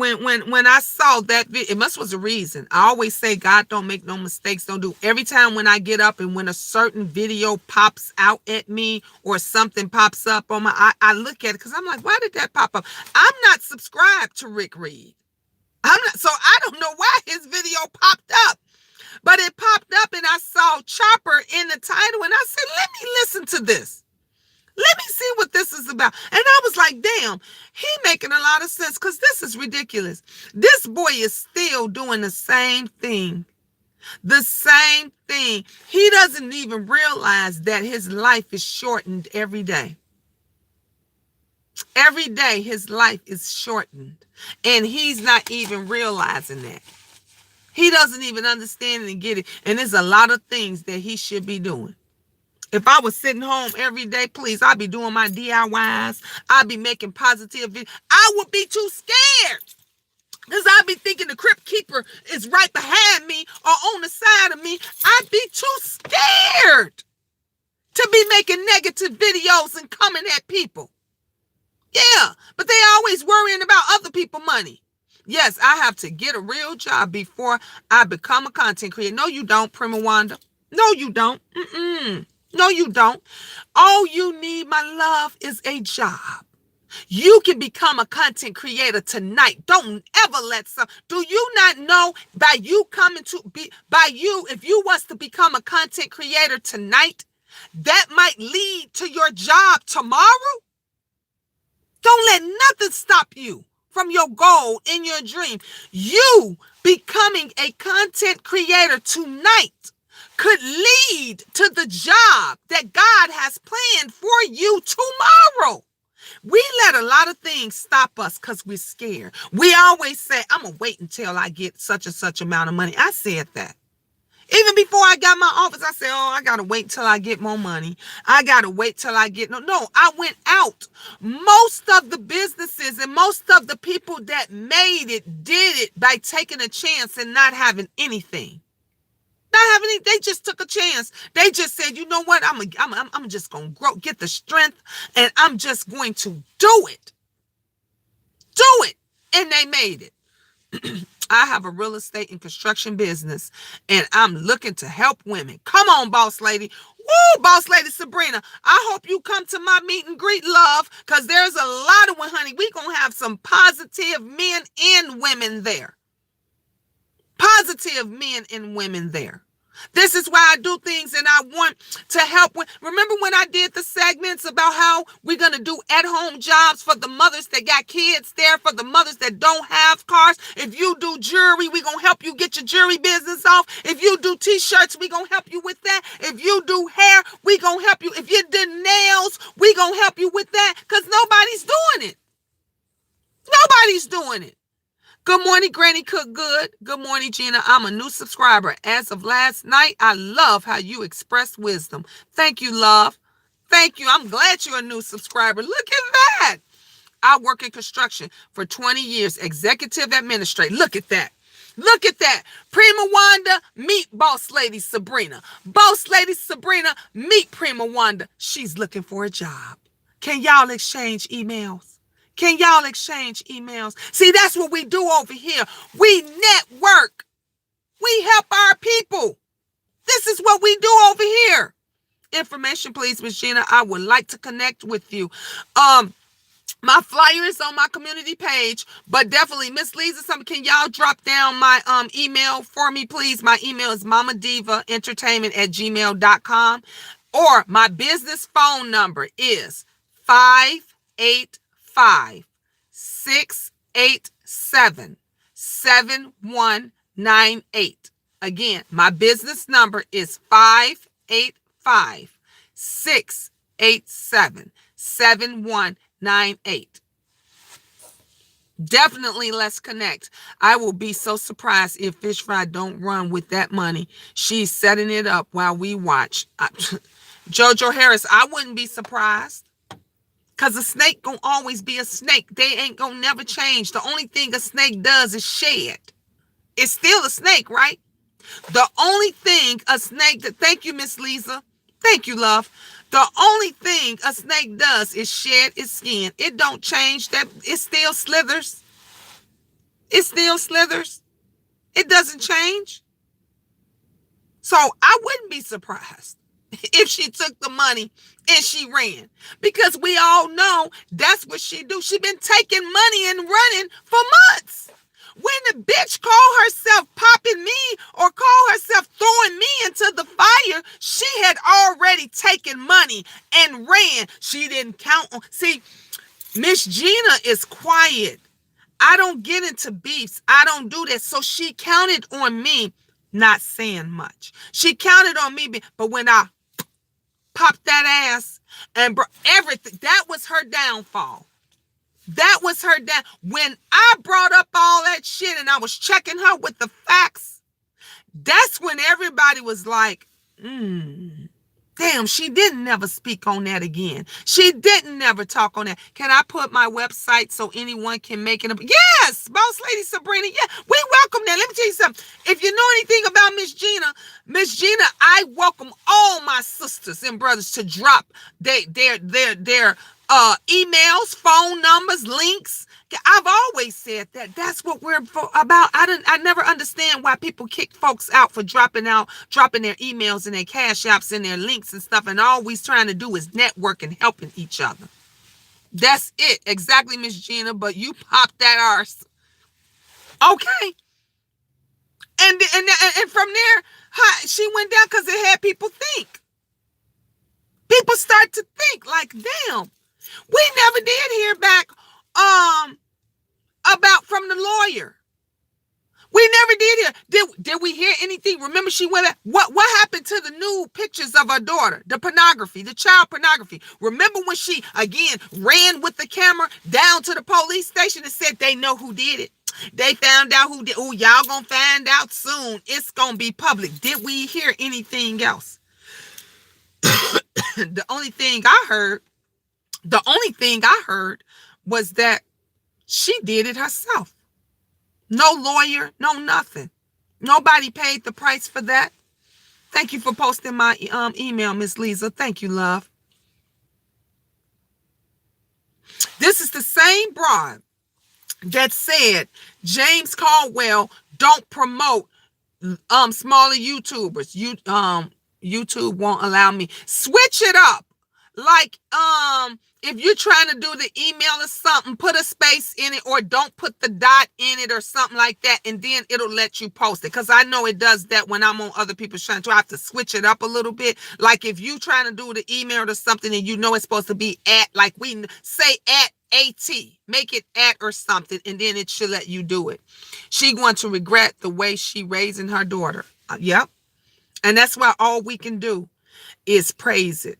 Speaker 1: I saw that video, it was a reason. I always say God don't make no mistakes. Don't do. Every time when I get up and when a certain video pops out at me or something pops up on my, I look at it because I'm like, why did that pop up? I'm not subscribed to Rick Reed. I'm not, so I don't know why his video popped up. But it popped up and I saw Chopper in the title and I said, let me listen to this. Let me see what this is about. And I was like, damn, he making a lot of sense because this is ridiculous. This boy is still doing the same thing. The same thing. He doesn't even realize that his life is shortened every day. Every day his life is shortened. And he's not even realizing that. He doesn't even understand it and get it. And there's a lot of things that he should be doing. If I was sitting home every day, please, I'd be doing my DIYs. I'd be making positive videos. I would be too scared. Because I'd be thinking the Crypt Keeper is right behind me or on the side of me. I'd be too scared to be making negative videos and coming at people. Yeah, but they always worrying about other people's money. Yes, I have to get a real job before I become a content creator. No, you don't, Prima Wanda. No, you don't. No, you don't. All you need, my love, is a job. You can become a content creator tonight. Don't ever let some. Do you not know by you coming to be, by you, if you was to become a content creator tonight, that might lead to your job tomorrow? Don't let nothing stop you from your goal in your dream. You becoming a content creator tonight could lead to the job that God has planned for you tomorrow. We let a lot of things stop us because we're scared. We always say, I'm going to wait until I get such and such amount of money. I said that. Even before I got my office, I said, oh, I got to wait till I get more money. I got to wait till I get, no, I went out. Most of the businesses and most of the people that made it did it by taking a chance and not having anything. Not having anything. They just took a chance. They just said, you know what? I'm just going to grow, get the strength, and I'm just going to do it. Do it. And they made it. I have a real estate and construction business, and I'm looking to help women. Come on, boss lady. Woo, boss lady Sabrina. I hope you come to my meet and greet, love, because there's a lot of one, honey. We're going to have some positive men and women there. Positive men and women there. This is why I do things, and I want to help with. Remember when I did the segments about how we're going to do at-home jobs for the mothers that got kids there, for the mothers that don't have cars? If you do jewelry, we're going to help you get your jewelry business off. If you do t-shirts, we're going to help you with that. If you do hair, we're going to help you. If you did nails, we're going to help you with that, because nobody's doing it. Nobody's doing it. Good morning, Granny Cook Good. Good morning, Gina. I'm a new subscriber. As of last night, I love how you express wisdom. Thank you, love. Thank you. I'm glad you're a new subscriber. Look at that. I work in construction for 20 years. Executive administrator. Look at that. Look at that. Prima Wanda, meet Boss Lady Sabrina. Boss Lady Sabrina, meet Prima Wanda. She's looking for a job. Can y'all exchange emails? Can y'all exchange emails? See, that's what we do over here. We network. We help our people. This is what we do over here. Information, please, Miss Gina. I would like to connect with you. My flyer is on my community page, but definitely, Miss Lisa, can y'all drop down my email for me, please? My email is mamadivaentertainment@gmail.com, or my business phone number is 585-687-7198. Again, my business number is 585-687-7198. Definitely, let's connect. I will be so surprised if Fish Fry don't run with that money. She's setting it up while we watch. Jojo Harris, I wouldn't be surprised, because a snake gonna always be a snake. They ain't gonna never change. The only thing a snake does is shed. It's still a snake, right? The only thing a snake that, thank you, Miss Lisa. Thank you, love. The only thing a snake does is shed its skin. It don't change. That it still slithers. It still slithers. It doesn't change. So I wouldn't be surprised if she took the money and she ran, because we all know that's what she do. She been taking money and running for months. When the bitch call herself popping me or call herself throwing me into the fire, she had already taken money and ran. She didn't count on. See, Miss Gina is quiet. I don't get into beefs. I don't do that. So she counted on me not saying much. She counted on me, but when I popped that ass and everything, that was her downfall. That was her down. When I brought up all that shit and I was checking her with the facts, that's when everybody was like, damn, she didn't never speak on that again. She didn't never talk on that. Can I put my website so anyone can make it? Yes, Boss Lady Sabrina. Yeah, we welcome that. Let me tell you something. If you know anything about Miss Gina, I welcome all my sisters and brothers to drop their emails, phone numbers, links. I've always said that. That's what we're about. I never understand why people kick folks out for dropping their emails and their cash apps and their links and stuff, and all we're trying to do is network and helping each other. That's it. Exactly, Miss Gina, but you popped that arse. Okay. And from there, she went down because it had people think. People start to think like, damn, we never did hear back about from the lawyer. We never did hear. Did we hear anything? Remember, she went back. What happened to the new pictures of her daughter? The pornography, the child pornography. Remember when she again ran with the camera down to the police station and said they know who did it? They found out who did. Oh, y'all gonna find out soon. It's gonna be public. Did we hear anything else? The only thing I heard was that she did it herself. No lawyer, no nothing. Nobody paid the price for that. Thank you for posting my email, Miss Lisa. Thank you, love. This is the same broad that said James Caldwell don't promote smaller YouTubers. YouTube won't allow me. Switch it up. Like, if you're trying to do the email or something, put a space in it or don't put the dot in it or something like that, and then it'll let you post it. Because I know it does that when I'm on other people's channel. I have to switch it up a little bit. Like if you trying to do the email or something and you know it's supposed to be at, like we say at AT, make it at or something, and then it should let you do it. She going to regret the way she raising her daughter. Yep. And that's why all we can do is praise it.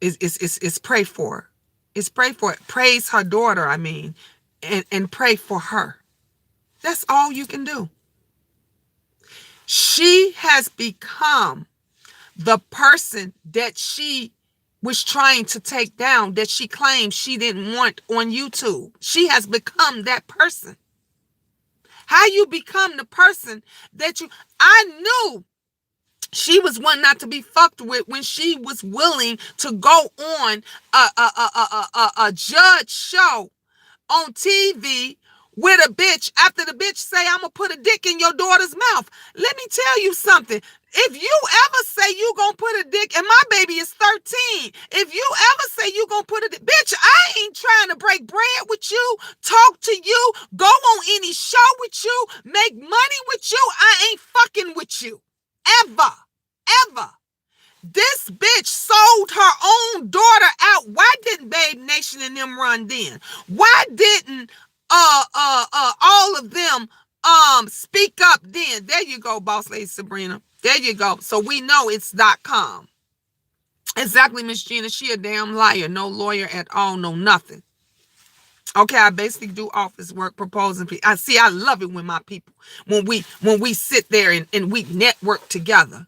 Speaker 1: Is pray for her. It's pray for it. Praise her daughter, I mean, and pray for her. That's all you can do. She has become the person that she was trying to take down, that she claimed she didn't want on YouTube. She has become that person. How you become the person that I knew she was one not to be fucked with when she was willing to go on a judge show on TV with a bitch after the bitch say, I'm going to put a dick in your daughter's mouth. Let me tell you something. If you ever say you going to put a dick, and my baby is 13, if you ever say you going to put a dick, bitch, I ain't trying to break bread with you, talk to you, go on any show with you, make money with you. I ain't fucking with you. Ever. Ever. This bitch sold her own daughter out. Why didn't Babe Nation and them run then? Why didn't all of them speak up then? There you go, Boss Lady Sabrina. There you go. So we know it's .com. Exactly, Miss Gina. She a damn liar. No lawyer at all. No nothing. Okay, I basically do office work proposing people. I love it when my people, when we sit there and we network together.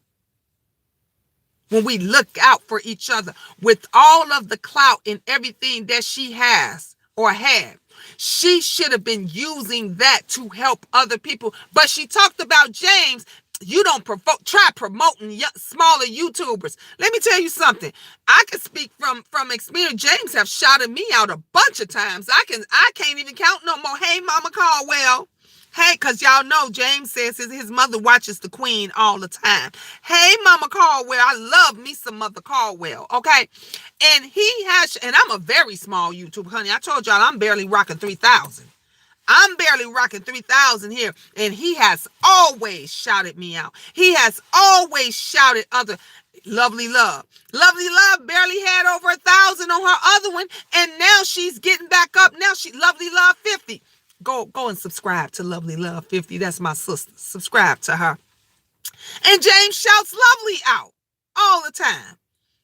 Speaker 1: When we look out for each other with all of the clout and everything that she has or had. She should have been using that to help other people. But she talked about James. You don't try promoting smaller YouTubers. Let me tell you something. I can speak from experience. James have shouted me out a bunch of times. I can't even count no more. Hey, Mama Caldwell. Hey, because y'all know James says his mother watches the Queen all the time. Hey, Mama Caldwell. I love me some Mother Caldwell. Okay. And he has, and I'm a very small YouTube, honey. I told y'all I'm barely rocking 3,000. I'm barely rocking 3,000 here. And he has always shouted me out. He has always shouted other Lovely Love. Lovely Love barely had over 1,000 on her other one. And now she's getting back up. Now Lovely Love 50. Go and subscribe to Lovely Love 50. That's my sister. Subscribe to her. And James shouts Lovely out all the time.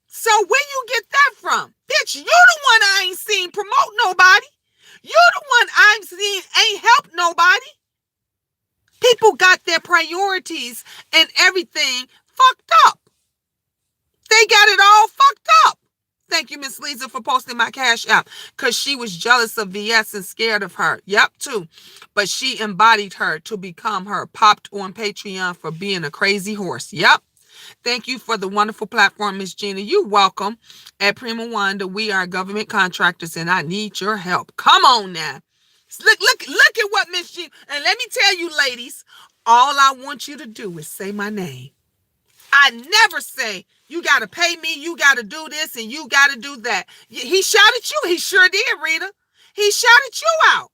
Speaker 1: So where you get that from? Bitch, you the one I ain't seen promote nobody. You the one I'm seeing ain't helped nobody. People got their priorities and everything fucked up. They got it all fucked up. Thank you, Miss Lisa, for posting my Cash App. Because she was jealous of VS and scared of her. Yep, too. But she embodied her to become her. Popped on Patreon for being a crazy horse. Yep. Thank you for the wonderful platform, Miss Gina. You're welcome. At Prima Wanda, we are government contractors, and I need your help. Come on now. Look at what Miss Gina... And let me tell you, ladies, all I want you to do is say my name. I never say, you got to pay me, you got to do this, and you got to do that. He shouted you. He sure did, Rita. He shouted you out.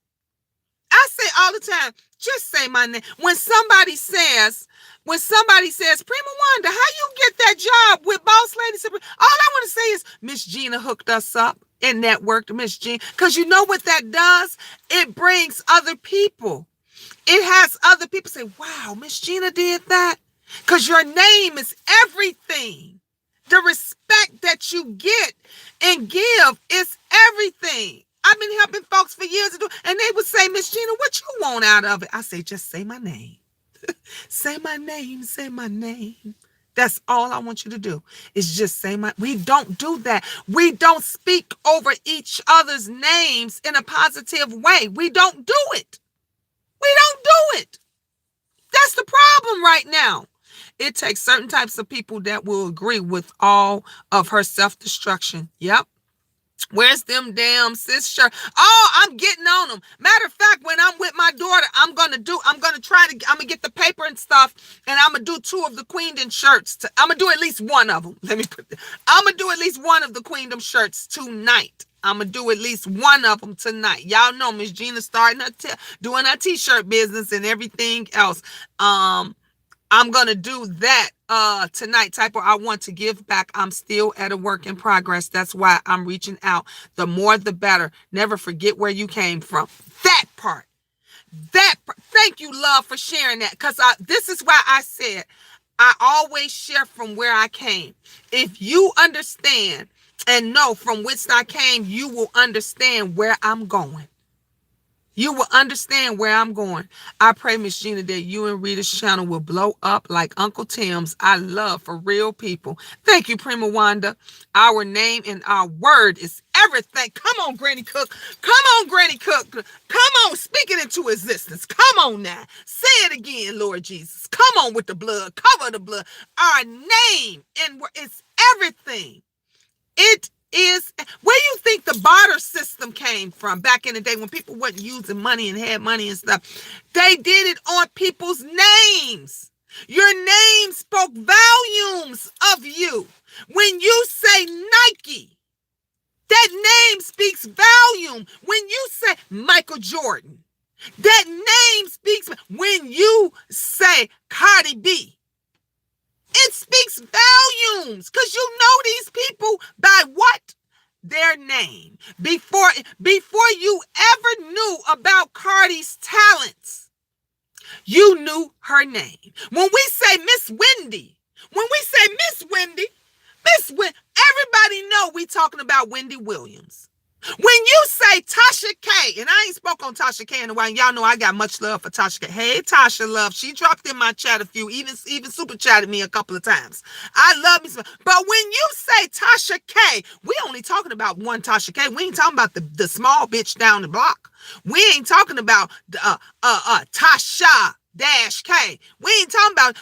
Speaker 1: I say all the time, just say my name. When somebody says, Prima Wanda, how you get that job with Boss Lady Sabrina? All I want to say is, Miss Gina hooked us up and networked, Miss Gina. Because you know what that does? It brings other people. It has other people say, wow, Miss Gina did that. Because your name is everything. The respect that you get and give is everything. I've been helping folks for years, and they would say, Miss Gina, what you want out of it? I say, just say my name. Say my name, say my name. That's all I want you to do is just say my... We don't do that. We don't speak over each other's names in a positive way. We don't do it. We don't do it. That's the problem right now. It takes certain types of people that will agree with all of her self-destruction. Yep. Where's them damn sis shirt? Oh, I'm getting on them. Matter of fact, when I'm with my daughter, I'm going to get the paper and stuff, and I'm going to do 2 of the Queendom shirts. I'm going to do at least one of them. I'm going to do at least one of the Queendom shirts tonight. I'm going to do at least one of them tonight. Y'all know Miss Gina starting doing her t-shirt business and everything else. I'm going to do that tonight. Typo, I want to give back. I'm still at a work in progress. That's why I'm reaching out. The more, the better. Never forget where you came from. That part. Thank you, love, for sharing that. Because this is why I said I always share from where I came. If you understand and know from whence I came, you will understand where I'm going. You will understand where I'm going. I pray, Miss Gina, that you and Rita's channel will blow up like Uncle Tim's. I love for real people. Thank you, Prima Wanda. Our name and our word is everything. Come on, Granny Cook. Come on, Granny Cook. Come on, speak it into existence. Come on now. Say it again, Lord Jesus. Come on with the blood. Cover the blood. Our name and it's everything. It is where you think the barter system came from back in the day when people weren't using money and had money and stuff. They did it on people's names. Your name spoke volumes of you. When you say Nike, That name speaks volume. When you say Michael Jordan, that name speaks. When you say Cardi B, it speaks volumes, because you know these people by what? Their name. Before you ever knew about Cardi's talents, you knew her name. When we say Miss Wendy, everybody know we talking about Wendy Williams. When you say Tasha K, and I ain't spoke on Tasha K in a while, y'all know I got much love for Tasha K. Hey, Tasha, love. She dropped in my chat a few, even super chatted me a couple of times. I love me some. But when you say Tasha K, we only talking about one Tasha K. We ain't talking about the small bitch down the block. We ain't talking about Tasha Dash K. We ain't talking about,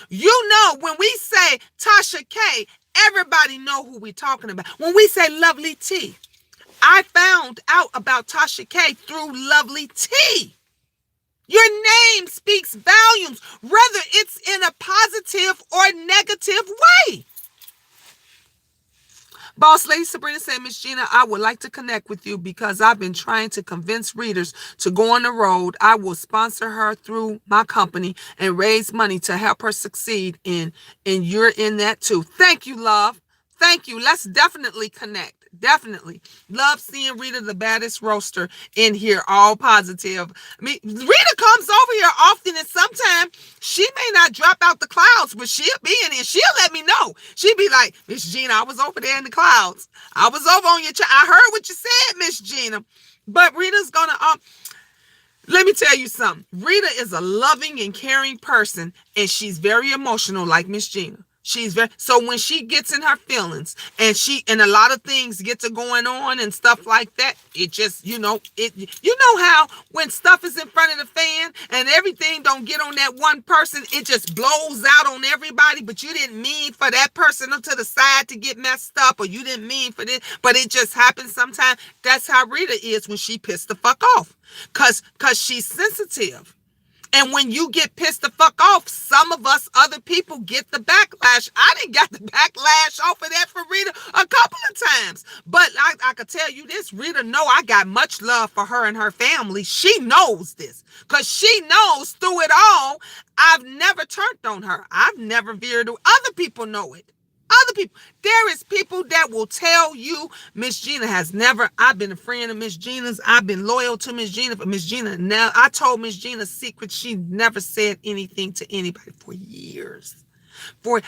Speaker 1: when we say Tasha K, everybody know who we talking about. When we say Lovely T, I found out about Tasha K through Lovely T. Your name speaks volumes, whether it's in a positive or negative way. Boss Lady Sabrina said, Miss Gina, I would like to connect with you because I've been trying to convince readers to go on the road. I will sponsor her through my company and raise money to help her succeed and you're in that too. Thank you, love. Thank you. Let's definitely connect. Definitely. Love seeing Rita, the baddest roaster, in here, all positive. I mean, Rita comes over here often, and sometimes she may not drop out the clouds, but she'll be in here. She'll let me know. She'll be like, Miss Gina, I was over there in the clouds. I was over on your I heard what you said, Miss Gina. But Rita's gonna let me tell you something. Rita is a loving and caring person, and she's very emotional, like Miss Gina. She's very, so when she gets in her feelings and a lot of things get to going on and stuff like that, it just, you know how when stuff is in front of the fan and everything don't get on that one person, it just blows out on everybody, but you didn't mean for that person to the side to get messed up, or you didn't mean for this, but it just happens sometimes. That's how Rita is when she pissed the fuck off, cause she's sensitive. And when you get pissed the fuck off, some of us other people get the backlash. I didn't get the backlash off of that for Rita a couple of times. But I could tell you this, Rita know I got much love for her and her family. She knows this. Because she knows through it all, I've never turned on her. I've never veered. Other people know it. Other people. There is people that will tell you, Miss Gina has never, I've been a friend of Miss Gina's. I've been loyal to Miss Gina. But Miss Gina, now I told Miss Gina's secret. She never said anything to anybody for years.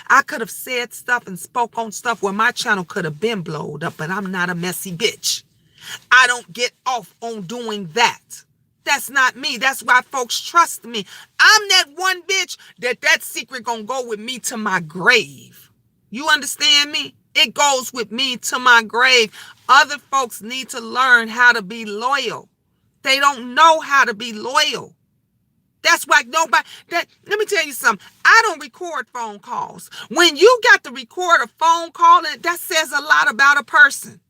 Speaker 1: I could have said stuff and spoke on stuff where my channel could have been blowed up, but I'm not a messy bitch. I don't get off on doing that. That's not me. That's why folks trust me. I'm that one bitch that secret gonna go with me to my grave. You understand me? It goes with me to my grave. Other folks need to learn how to be loyal. They don't know how to be loyal. That's why let me tell you something. I don't record phone calls. When you got to record a phone call, that says a lot about a person.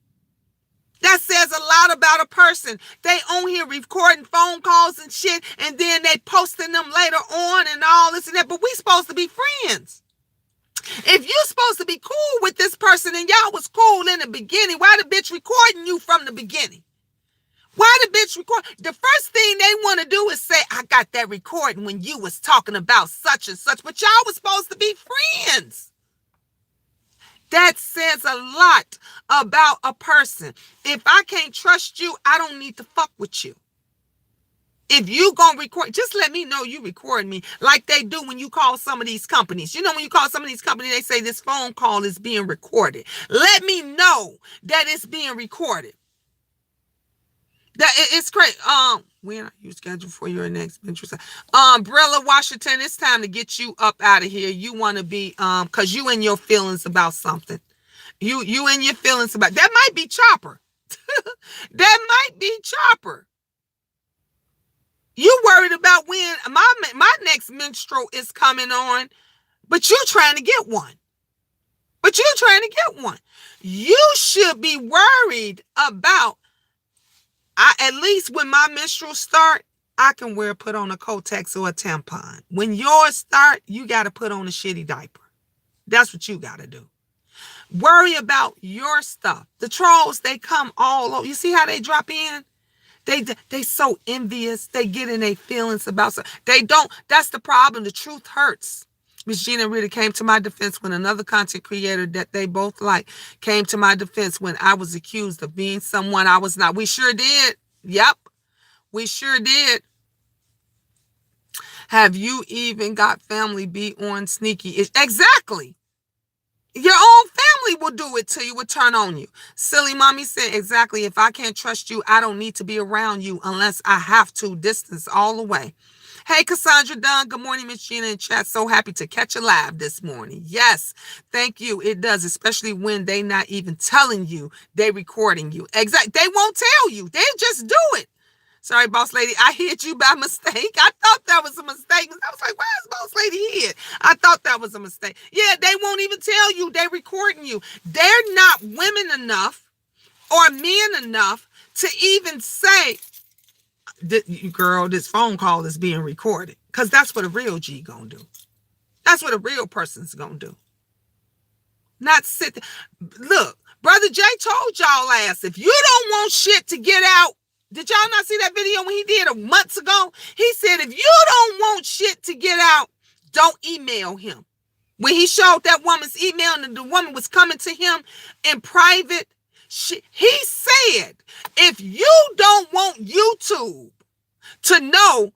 Speaker 1: That says a lot about a person. They on here recording phone calls and shit, and then they posting them later on and all this and that. But we supposed to be friends. If you're supposed to be cool with this person and y'all was cool in the beginning, why the bitch recording you from the beginning? Why the bitch record? The first thing they want to do is say, I got that recording when you was talking about such and such, but y'all was supposed to be friends. That says a lot about a person. If I can't trust you, I don't need to fuck with you. If you gonna record, just let me know you record me, like they do when you call some of these companies. You know, when you call some of these companies, they say this phone call is being recorded. Let me know that it's being recorded. That it's great. When are you scheduled for your next interest? Brilla Washington, it's time to get you up out of here. You want to be because you in your feelings about something. You in your feelings about that might be Chopper. That might be Chopper. You worried about when my next menstrual is coming on, but you trying to get one. You should be worried about, at least when my menstrual start, I can put on a Kotex or a tampon. When yours start, you got to put on a shitty diaper. That's what you got to do. Worry about your stuff. The trolls, they come all over. You see how they drop in? They so envious. They get in their feelings about something. They don't. That's the problem. The truth hurts. Miss Gina really came to my defense when another content creator that they both like came to my defense when I was accused of being someone I was not. We sure did. Yep, we sure did. Have you even got family be on sneaky? Exactly. Your own family will do it to you, will turn on you. Silly mommy said, exactly. If I can't trust you, I don't need to be around you unless I have to. Distance all the way. Hey, Cassandra Dunn. Good morning, Miss Gina in chat. So happy to catch you live this morning. Yes, thank you. It does, especially when they not even telling you they recording you. Exactly. They won't tell you. They just do it. Sorry, boss lady, I hit you by mistake. I thought that was a mistake. I was like, why is boss lady hit? I thought that was a mistake. Yeah, they won't even tell you. They recording you. They're not women enough or men enough to even say, girl, this phone call is being recorded. Because that's what a real G gonna do. That's what a real person's gonna do. Not sit there. Look, Brother Jay told y'all ass, if you don't want shit to get out, did y'all not see that video when he did it months ago? He said, if you don't want shit to get out, don't email him. When he showed that woman's email and the woman was coming to him in private, he said, if you don't want YouTube to know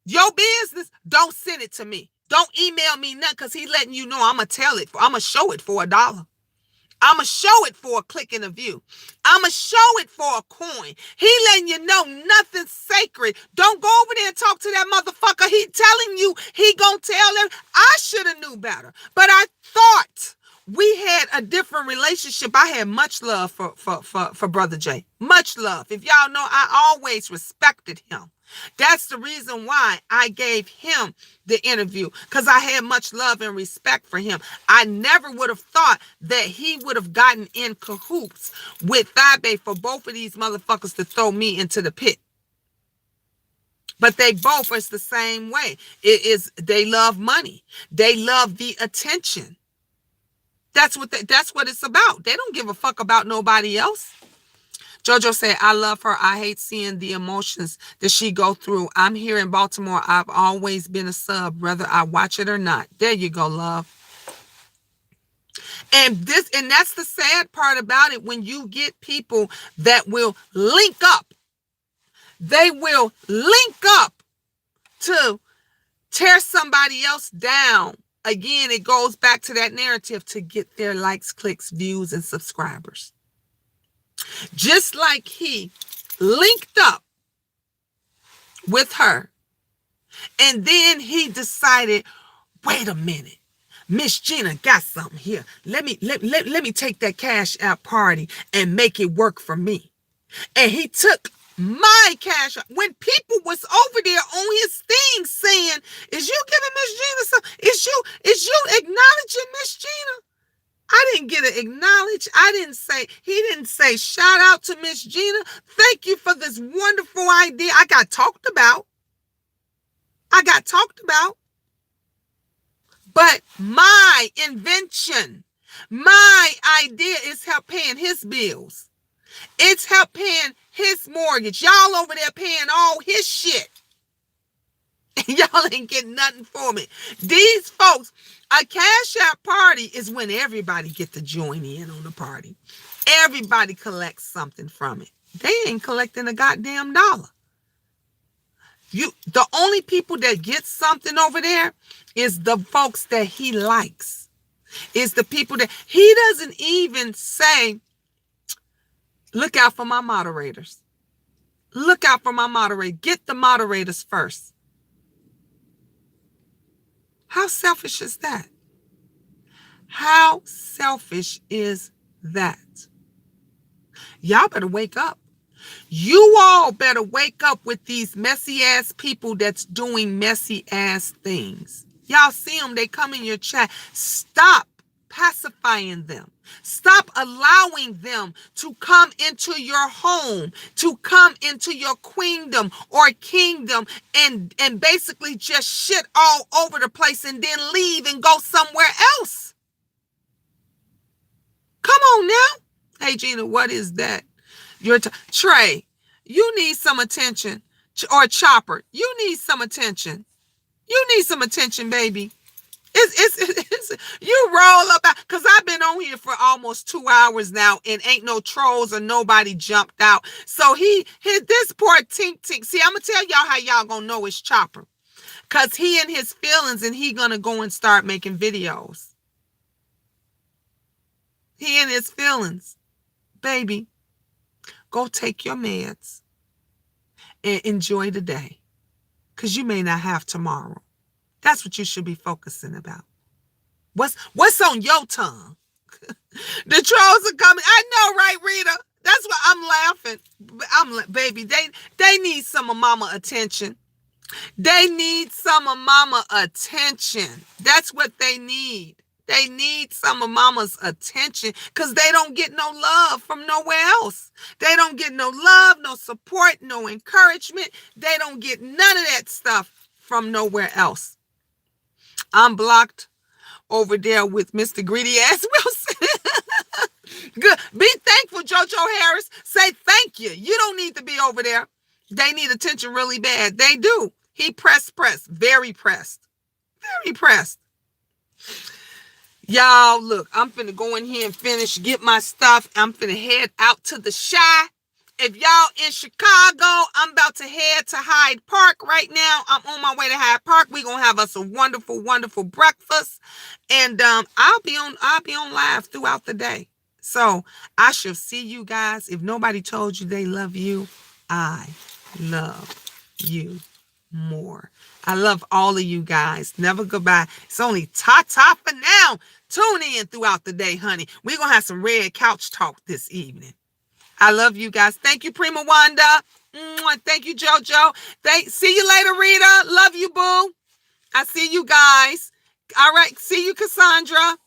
Speaker 1: your business, don't send it to me. Don't email me nothing, because he letting you know I'm going to tell it. I'm going to show it for $1. I'm going to show it for a click and a view. I'm going to show it for a coin. He letting you know nothing's sacred. Don't go over there and talk to that motherfucker. He telling you he going to tell them. I should have knew better. But I thought we had a different relationship. I had much love for Brother Jay. Much love. If y'all know, I always respected him. That's the reason why I gave him the interview, because I had much love and respect for him. I never would have thought that he would have gotten in cahoots with Fabe for both of these motherfuckers to throw me into the pit. But they both is the same way. They love money. They love the attention. That's what it's about. They don't give a fuck about nobody else. Jojo said, I love her. I hate seeing the emotions that she go through. I'm here in Baltimore. I've always been a sub, whether I watch it or not. There you go, love. And that's the sad part about it. When you get people that will link up, they will link up to tear somebody else down. Again, it goes back to that narrative to get their likes, clicks, views, and subscribers. Just like he linked up with her, and then he decided, wait a minute, Miss Gina got something here. Let me take that Cash App party and make it work for me. And he took my Cash App when people was over there on his thing saying, is you giving Miss Gina something? Is you acknowledging Miss Gina? I didn't get it acknowledged. He didn't say, shout out to Miss Gina. Thank you for this wonderful idea. I got talked about. But my invention, my idea is help paying his bills. It's help paying his mortgage. Y'all over there paying all his shit. And y'all ain't getting nothing from it. These folks, a Cash App party is when everybody get to join in on the party. Everybody collects something from it. They ain't collecting a goddamn dollar. The only people that get something over there is the folks that he likes. Is the people that he doesn't even say, look out for my moderators. Look out for my moderator. Get the moderators first. How selfish is that? How selfish is that? Y'all better wake up. You all better wake up with these messy ass people that's doing messy ass things. Y'all see them, they come in your chat. Stop pacifying them. Stop allowing them to come into your home, to come into your queendom or kingdom and basically just shit all over the place and then leave and go somewhere else. Come on now. Hey, Gina, what is that? Trey, you need some attention. Or Chopper, you need some attention. You need some attention, baby. It's you roll up because I've been on here for almost 2 hours now and ain't no trolls or nobody jumped out. So this poor Tink Tink. See, I'm gonna tell y'all how y'all gonna know it's Chopper. Cause he in his feelings and he gonna go and start making videos. He in his feelings. Baby, go take your meds and enjoy the day. Cause you may not have tomorrow. That's what you should be focusing about. What's on your tongue? The trolls are coming. I know, right, Rita? That's why I'm laughing. Baby, they need some of mama attention. They need some of mama attention. That's what they need. They need some of mama's attention because they don't get no love from nowhere else. They don't get no love, no support, no encouragement. They don't get none of that stuff from nowhere else. I'm blocked over there with Mr. Greedy Ass Wilson. Good. Be thankful, JoJo Harris. Say thank you. You don't need to be over there. They need attention really bad. They do. He pressed. Very pressed. Very pressed. Y'all, look, I'm finna go in here and finish, get my stuff. I'm finna head out to the Chi. If y'all in Chicago, I'm about to head to Hyde Park right now. I'm on my way to Hyde Park. We're gonna have us a wonderful, wonderful breakfast. And I'll be on live throughout the day. So I shall see you guys. If nobody told you they love you, I love you more. I love all of you guys. Never goodbye. It's only ta-ta for now. Tune in throughout the day, honey. We're going to have some red couch talk this evening. I love you guys. Thank you, Prima Wanda. Thank you, JoJo. See you later, Rita. Love you, boo. I see you guys. All right. See you, Cassandra.